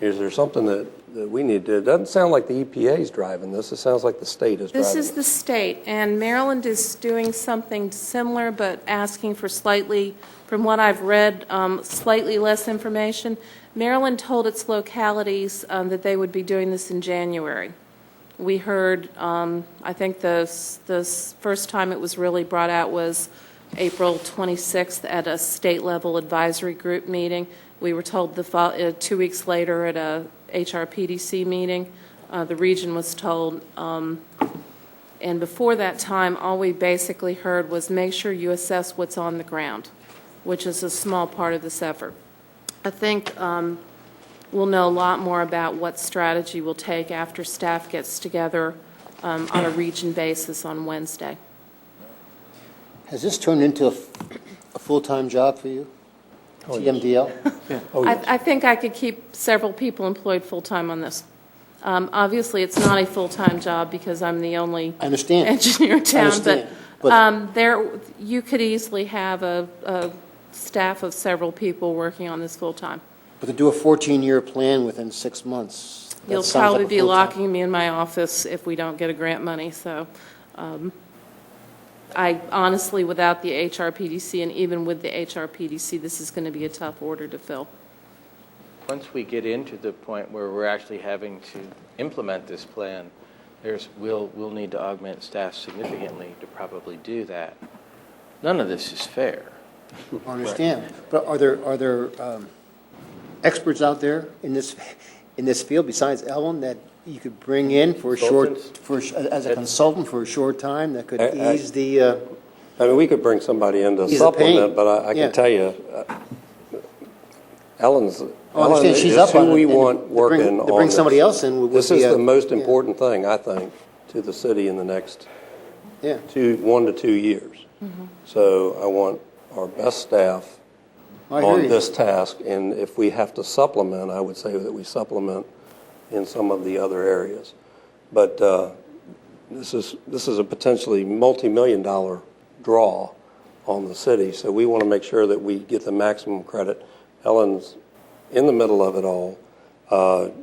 S4: is there something that we need to, it doesn't sound like the EPA is driving this, it sounds like the state is driving
S11: This is
S4: it.
S11: the state, and Maryland is doing something similar, but asking for slightly, from what I've read, slightly less information. Maryland told its localities that they would be doing this in January. We heard, I think the first time it was really brought out was April 26th at a state-level advisory group meeting. We were told 2 weeks later at a HRPDC meeting. The region was told, and before that time, all we basically heard was make sure you assess what's on the ground, which is a small part of this effort. I think we'll know a lot more about what strategy we'll take after staff gets together on a region basis on Wednesday.
S5: Has this turned into a full-time job for you? TMDL?
S4: Oh, yes.
S11: I think I could keep several people employed full-time on this. Obviously, it's not a full-time job because I'm the only
S5: I understand.
S11: engineer in town,
S5: understand,
S11: but you could easily have a staff of several people working on this full-time.
S5: But to do a 14-year plan within 6 months, that
S11: You'll
S5: sounds like
S11: probably
S5: a
S11: be
S5: full-time.
S11: locking me in my office if we don't get a grant money, so I honestly, without the HRPDC and even with the HRPDC, this is going to be a tough order to fill.
S12: Once we get into the point where we're actually having to implement this plan, we'll need to augment staff significantly to probably do that. None of this is fair.
S5: I understand. But are there experts out there in this field besides Ellen that you could bring in for a short, as a consultant for a short time that could ease the?
S4: I mean, we could bring somebody in to
S5: Ease the pain.
S4: supplement, but I
S5: Yeah.
S4: can tell you, Ellen
S5: I understand she's
S4: is
S5: up on
S4: who
S5: it,
S4: we
S5: and
S4: want
S5: to
S4: working
S5: bring-
S4: on
S5: to bring
S4: this.
S5: somebody else in would
S4: This
S5: be
S4: is
S5: a-
S4: the most
S5: yeah.
S4: important thing, I think, to the city in the next
S5: Yeah.
S4: 1 to 2 years. So I want our best staff
S5: I hear
S4: on
S5: you.
S4: this task, and if we have to supplement, I would say that we supplement in some of the other areas. But this is a potentially multi-million-dollar draw on the city, so we want to make sure that we get the maximum credit. Ellen's in the middle of it all.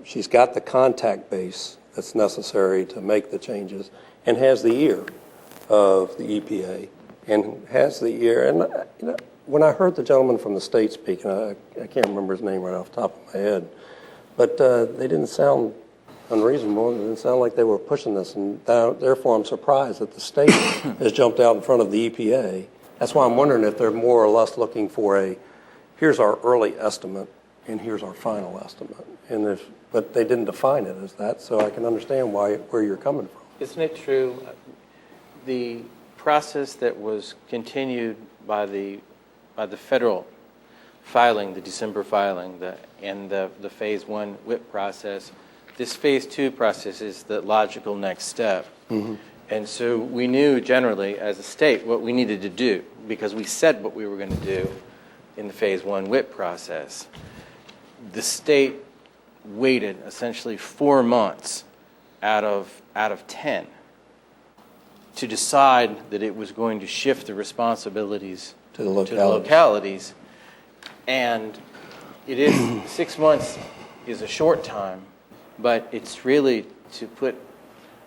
S4: She's got the contact base that's necessary to make the changes and has the ear of the EPA and has the ear. And you know, when I heard the gentleman from the state speak, and I can't remember his name right off the top of my head, but they didn't sound unreasonable. It didn't sound like they were pushing this, and therefore I'm surprised that the state has jumped out in front of the EPA. That's why I'm wondering if they're more or less looking for here's our early estimate and here's our final estimate. But they didn't define it as that, so I can understand where you're coming from.
S12: Isn't it true, the process that was continued by the federal filing, the December filing, and the Phase 1 WIP process, this Phase 2 process is the logical next step.
S4: Mm-hmm.
S12: And so we knew generally as a state what we needed to do because we said what we were going to do in the Phase 1 WIP process. The state waited essentially 4 months out of 10 to decide that it was going to shift the responsibilities
S4: To the localities.
S12: localities. And it is 6 months is a short time, but it's really to put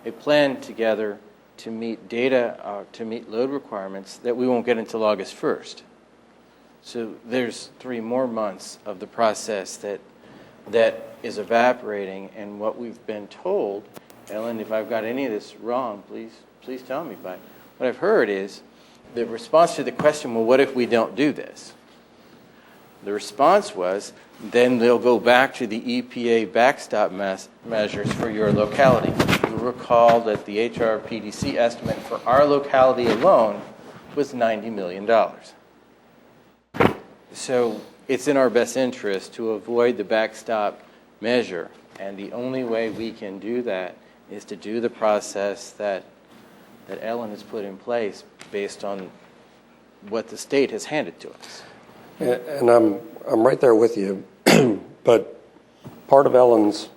S12: a plan together to meet to meet load requirements that we won't get until August 1st. So there's 3 more months of the process that is evaporating, and what we've been told, Ellen, if I've got any of this wrong, please tell me, but what I've heard is the response to the question, well, what if we don't do this? The response was, then they'll go back to the EPA backstop measures for your locality. You'll recall that the HRPDC estimate for our locality alone was $90 million. So it's in our best interest to avoid the backstop measure, and the only way we can do that is to do the process that Ellen has put in place based on what the state has handed to us.
S4: And I'm right there with you, but part of Ellen's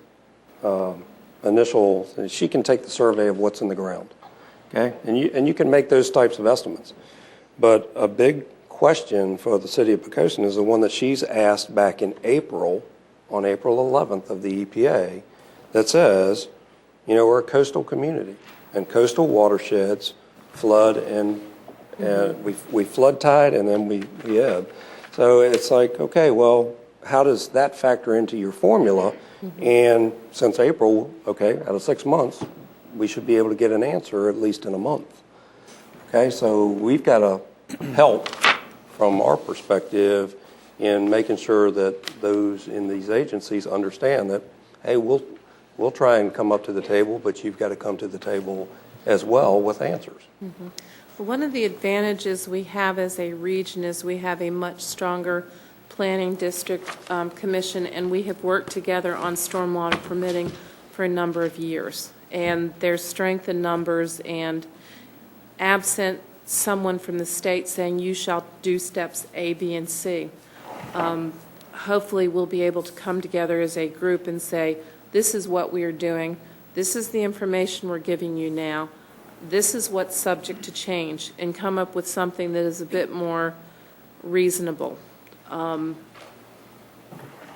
S4: initial, she can take the survey of what's in the ground, okay? And you can make those types of estimates. But a big question for the city of Poquoson is the one that she's asked back in April, on April 11th of the EPA, that says, you know, we're a coastal community, and coastal watersheds flood, and we flood tide, and then we ebb. So it's like, okay, well, how does that factor into your formula? And since April, okay, out of 6 months, we should be able to get an answer at least in a month. Okay, so we've got to help from our perspective in making sure that those in these agencies understand that, hey, we'll try and come up to the table, but you've got to come to the table as well with answers.
S11: One of the advantages we have as a region is we have a much stronger planning district commission, and we have worked together on stormwater permitting for a number of years. And there's strength in numbers, and absent someone from the state saying you shall do steps A, B, and C, hopefully we'll be able to come together as a group and say, this is what we are doing, this is the information we're giving you now, this is what's subject to change, and come up with something that is a bit more reasonable.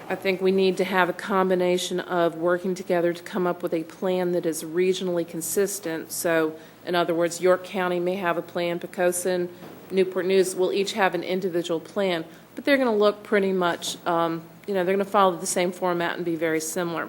S11: I think we need to have a combination of working together to come up with a plan that is regionally consistent. So, in other words, York County may have a plan, Poquoson, Newport News will each have an individual plan, but they're going to look pretty much, they're going to follow the same format and be very similar.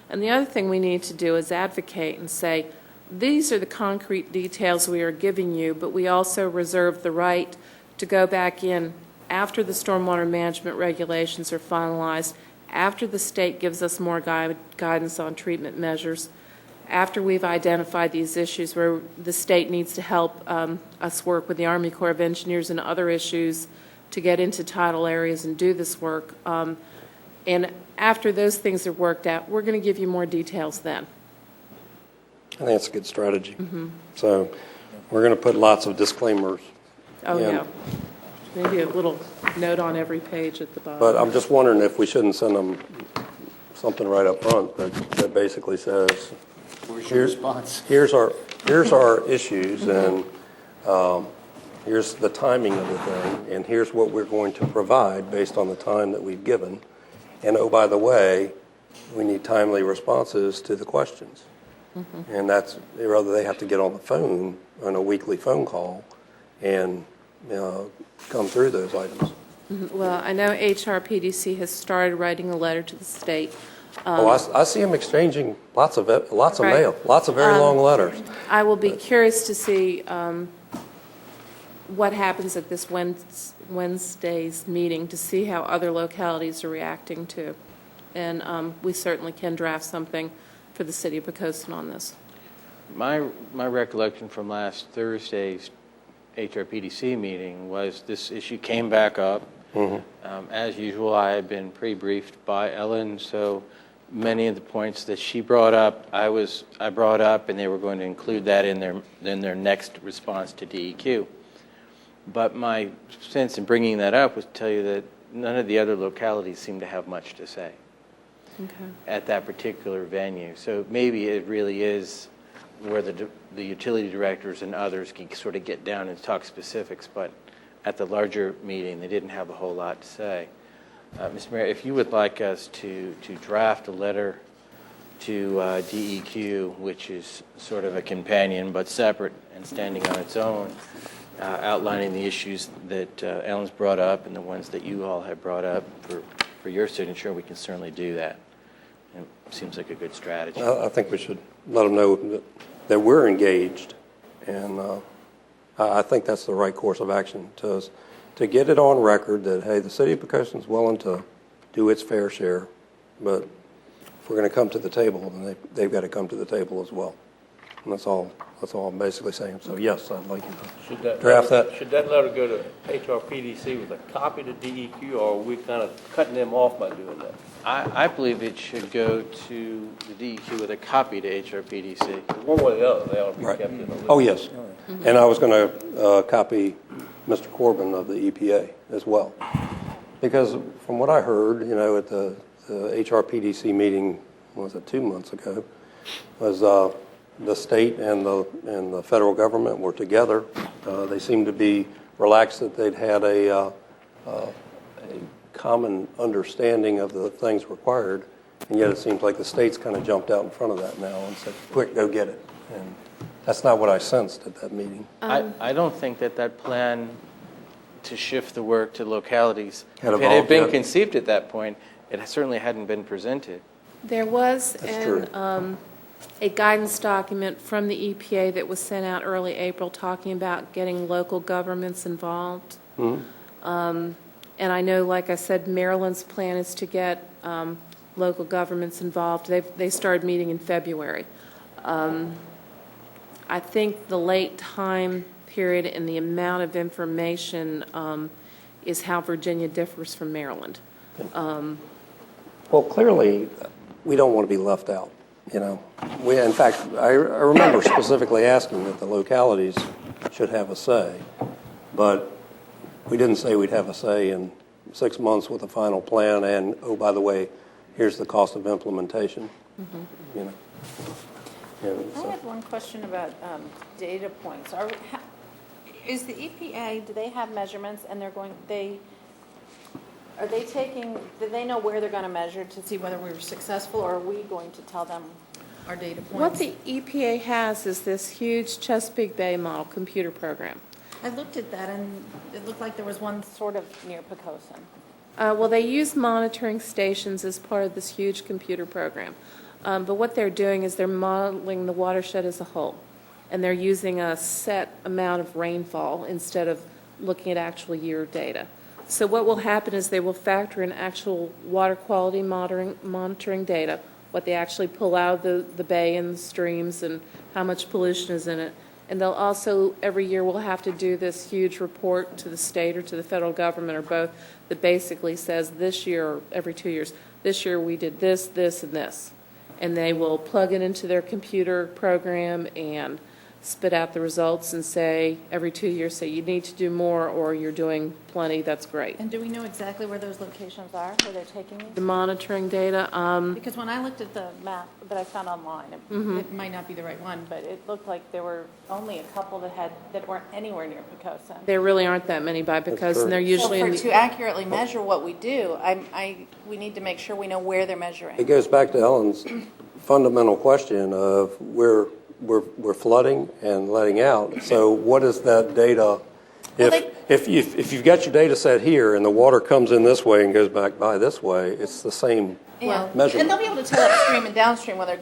S11: And the other thing we need to do is advocate and say, these are the concrete details we are giving you, but we also reserve the right to go back in after the stormwater management regulations are finalized, after the state gives us more guidance on treatment measures, after we've identified these issues where the state needs to help us work with the Army Corps of Engineers and other issues to get into tidal areas and do this work. And after those things are worked out, we're going to give you more details then.
S4: I think that's a good strategy. So we're going to put lots of disclaimers.
S11: Oh,
S4: in.
S11: yeah. Maybe a little note on every page at the bottom.
S4: But I'm just wondering if we shouldn't send them something right up front that basically says, here's our issues, and here's the timing of the thing, and here's what we're going to provide based on the time that we've given. And oh, by the way, we need timely responses to the questions. And that's, rather they have to get on the phone on a weekly phone call and come through those items.
S11: Well, I know HRPDC has started writing a letter to the state.
S4: I see them exchanging lots of
S11: Right.
S4: mail, lots of very long letters.
S11: I will be curious to see what happens at this Wednesday's meeting, to see how other localities are reacting to. And we certainly can draft something for the city of Poquoson on this.
S12: My recollection from last Thursday's HRPDC meeting was this issue came back up. As usual, I had been pre-briefed by Ellen, so many of the points that she brought up, I brought up, and they were going to include that in their next response to DEQ. But my sense in bringing that up was to tell you that none of the other localities seem to have much to say at that particular venue. So maybe it really is where the utility directors and others can sort of get down and talk specifics, but at the larger meeting, they didn't have a whole lot to say. Mr. Mayor, if you would like us to draft a letter to DEQ, which is sort of a companion but separate and standing on its own, outlining the issues that Ellen's brought up and the ones that you all have brought up for your signature, we can certainly do that. It seems like a good strategy.
S4: I think we should let them know that we're engaged, and I think that's the right course of action to get it on record that, hey, the city of Poquoson is willing to do its fair share, but if we're going to come to the table, then they've got to come to the table as well. And that's all I'm basically saying. So yes, I'd like you to draft that.
S14: Should that letter go to HRPDC with a copy to DEQ, or are we kind of cutting them off by doing that?
S12: I believe it should go to the DEQ with a copy to HRPDC.
S14: One way or the other, they ought to be
S4: Right.
S14: kept in the loop.
S4: Oh, yes. And I was going to copy Mr. Corbin of the EPA as well. Because from what I heard, at the HRPDC meeting, was it 2 months ago, was the state and the federal government were together. They seemed to be relaxed that they'd had a common understanding of the things required, and yet it seems like the state's kind of jumped out in front of that now and said, quick, go get it. And that's not what I sensed at that meeting.
S12: I don't think that plan to shift the work to localities,
S4: Had
S12: if it had
S4: evolved
S12: been
S4: yet?
S12: conceived at that point, it certainly hadn't been presented.
S11: There was
S4: That's true.
S11: a guidance document from the EPA that was sent out early April talking about getting local governments involved. And I know, like I said, Maryland's plan is to get local governments involved. They started meeting in February. I think the late time period and the amount of information is how Virginia differs from Maryland.
S4: Well, clearly, we don't want to be left out, In fact, I remember specifically asking that the localities should have a say, but we didn't say we'd have a say in 6 months with a final plan and, oh, by the way, here's the cost of implementation.
S15: I had one question about data points. Is the EPA, do they have measurements and are they taking, do they know where they're going to measure to see whether we were successful, or are we going to tell them our data points?
S11: What the EPA has is this huge Chesapeake Bay model computer program.
S15: I looked at that and it looked like there was one sort of near Poquoson.
S11: Well, they use monitoring stations as part of this huge computer program. But what they're doing is they're modeling the watershed as a whole. And they're using a set amount of rainfall instead of looking at actual year data. So what will happen is they will factor in actual water quality monitoring data, what they actually pull out of the bay and the streams and how much pollution is in it. And they'll also, every year, will have to do this huge report to the state or to the federal government or both that basically says this year, or every 2 years, this year we did this, this, and this. And they will plug it into their computer program and spit out the results and say, every 2 years, say you need to do more or you're doing plenty, that's great.
S15: And do we know exactly where those locations are, where they're taking these?
S11: The monitoring data,
S15: Because when I looked at the map that I found online, it might not be the right one, but it looked like there were only a couple that weren't anywhere near Poquoson.
S11: there really aren't that many because
S4: true.
S11: they're usually in
S15: To accurately measure what we do, we need to make sure we know where they're measuring.
S4: It goes back to Ellen's fundamental question of we're flooding and letting out. So what is that data? If you've got your data set here and the water comes in this way and goes back by this way, it's the same measurement.
S15: And they'll be able to tell upstream and downstream whether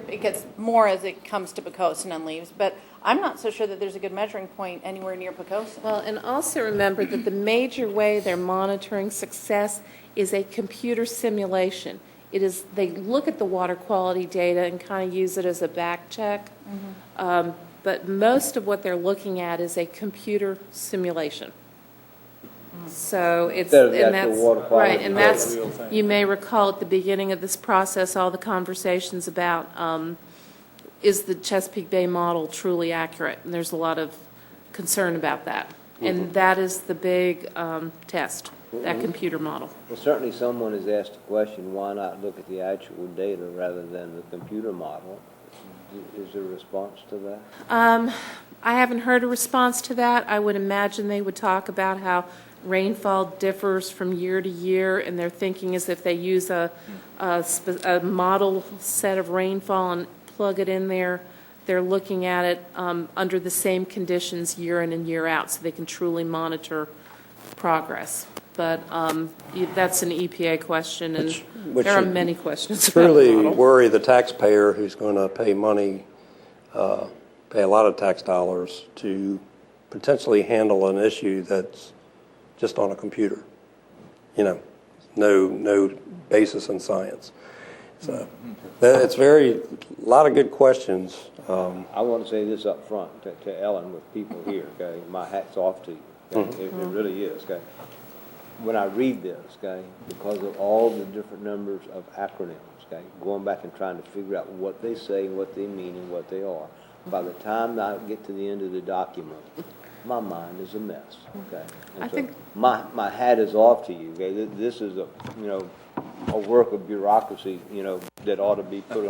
S15: it gets more as it comes to Poquoson and leaves. But I'm not so sure that there's a good measuring point anywhere near Poquoson.
S11: Well, and also remember that the major way they're monitoring success is a computer simulation. It is, they look at the water quality data and kind of use it as a back check. But most of what they're looking at is a computer simulation. So it's,
S6: Instead of
S11: and
S6: the actual
S11: that's,
S6: water quality.
S11: right, and that's, you may recall at the beginning of this process, all the conversations about, is the Chesapeake Bay model truly accurate? And there's a lot of concern about that. And that is the big test, that computer model.
S6: Well, certainly someone has asked the question, why not look at the actual data rather than the computer model? Is there a response to that?
S11: I haven't heard a response to that. I would imagine they would talk about how rainfall differs from year to year, and their thinking is if they use a model set of rainfall and plug it in there, they're looking at it under the same conditions year in and year out, so they can truly monitor progress. But that's an EPA question, and
S4: Which
S11: there are
S4: should
S11: many questions about the
S4: truly
S11: model.
S4: worry the taxpayer who's going to pay money, pay a lot of tax dollars to potentially handle an issue that's just on a computer. No basis in science. So it's a lot of good questions.
S6: I want to say this up front to Ellen with people here, okay? My hat's off to you. Okay? It really is, okay? When I read this, okay, because of all the different numbers of acronyms, okay, going back and trying to figure out what they say, what they mean, and what they are, by the time I get to the end of the document, my mind is a mess, okay? And
S11: I
S6: so
S11: think-
S6: my hat is off to you, okay? This is a work of bureaucracy, that ought to be put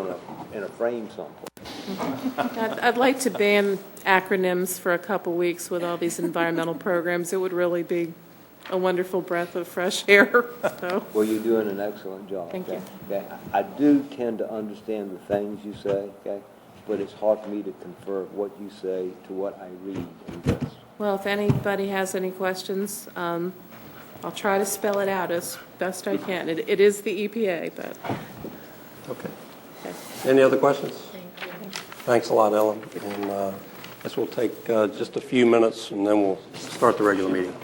S6: in a frame someplace.
S11: I'd like to ban acronyms for a couple weeks with all these environmental programs. It would really be a wonderful breath of fresh air, so.
S6: Well, you're doing an excellent job.
S11: Thank you.
S6: Okay? I do tend to understand the things you say, okay? But it's hard for me to confer what you say to what I read in this.
S11: Well, if anybody has any questions, I'll try to spell it out as best I can. It is the EPA, but.
S4: Okay. Any other questions? Thanks a lot, Ellen. And I guess we'll take just a few minutes, and then we'll start the regular meeting.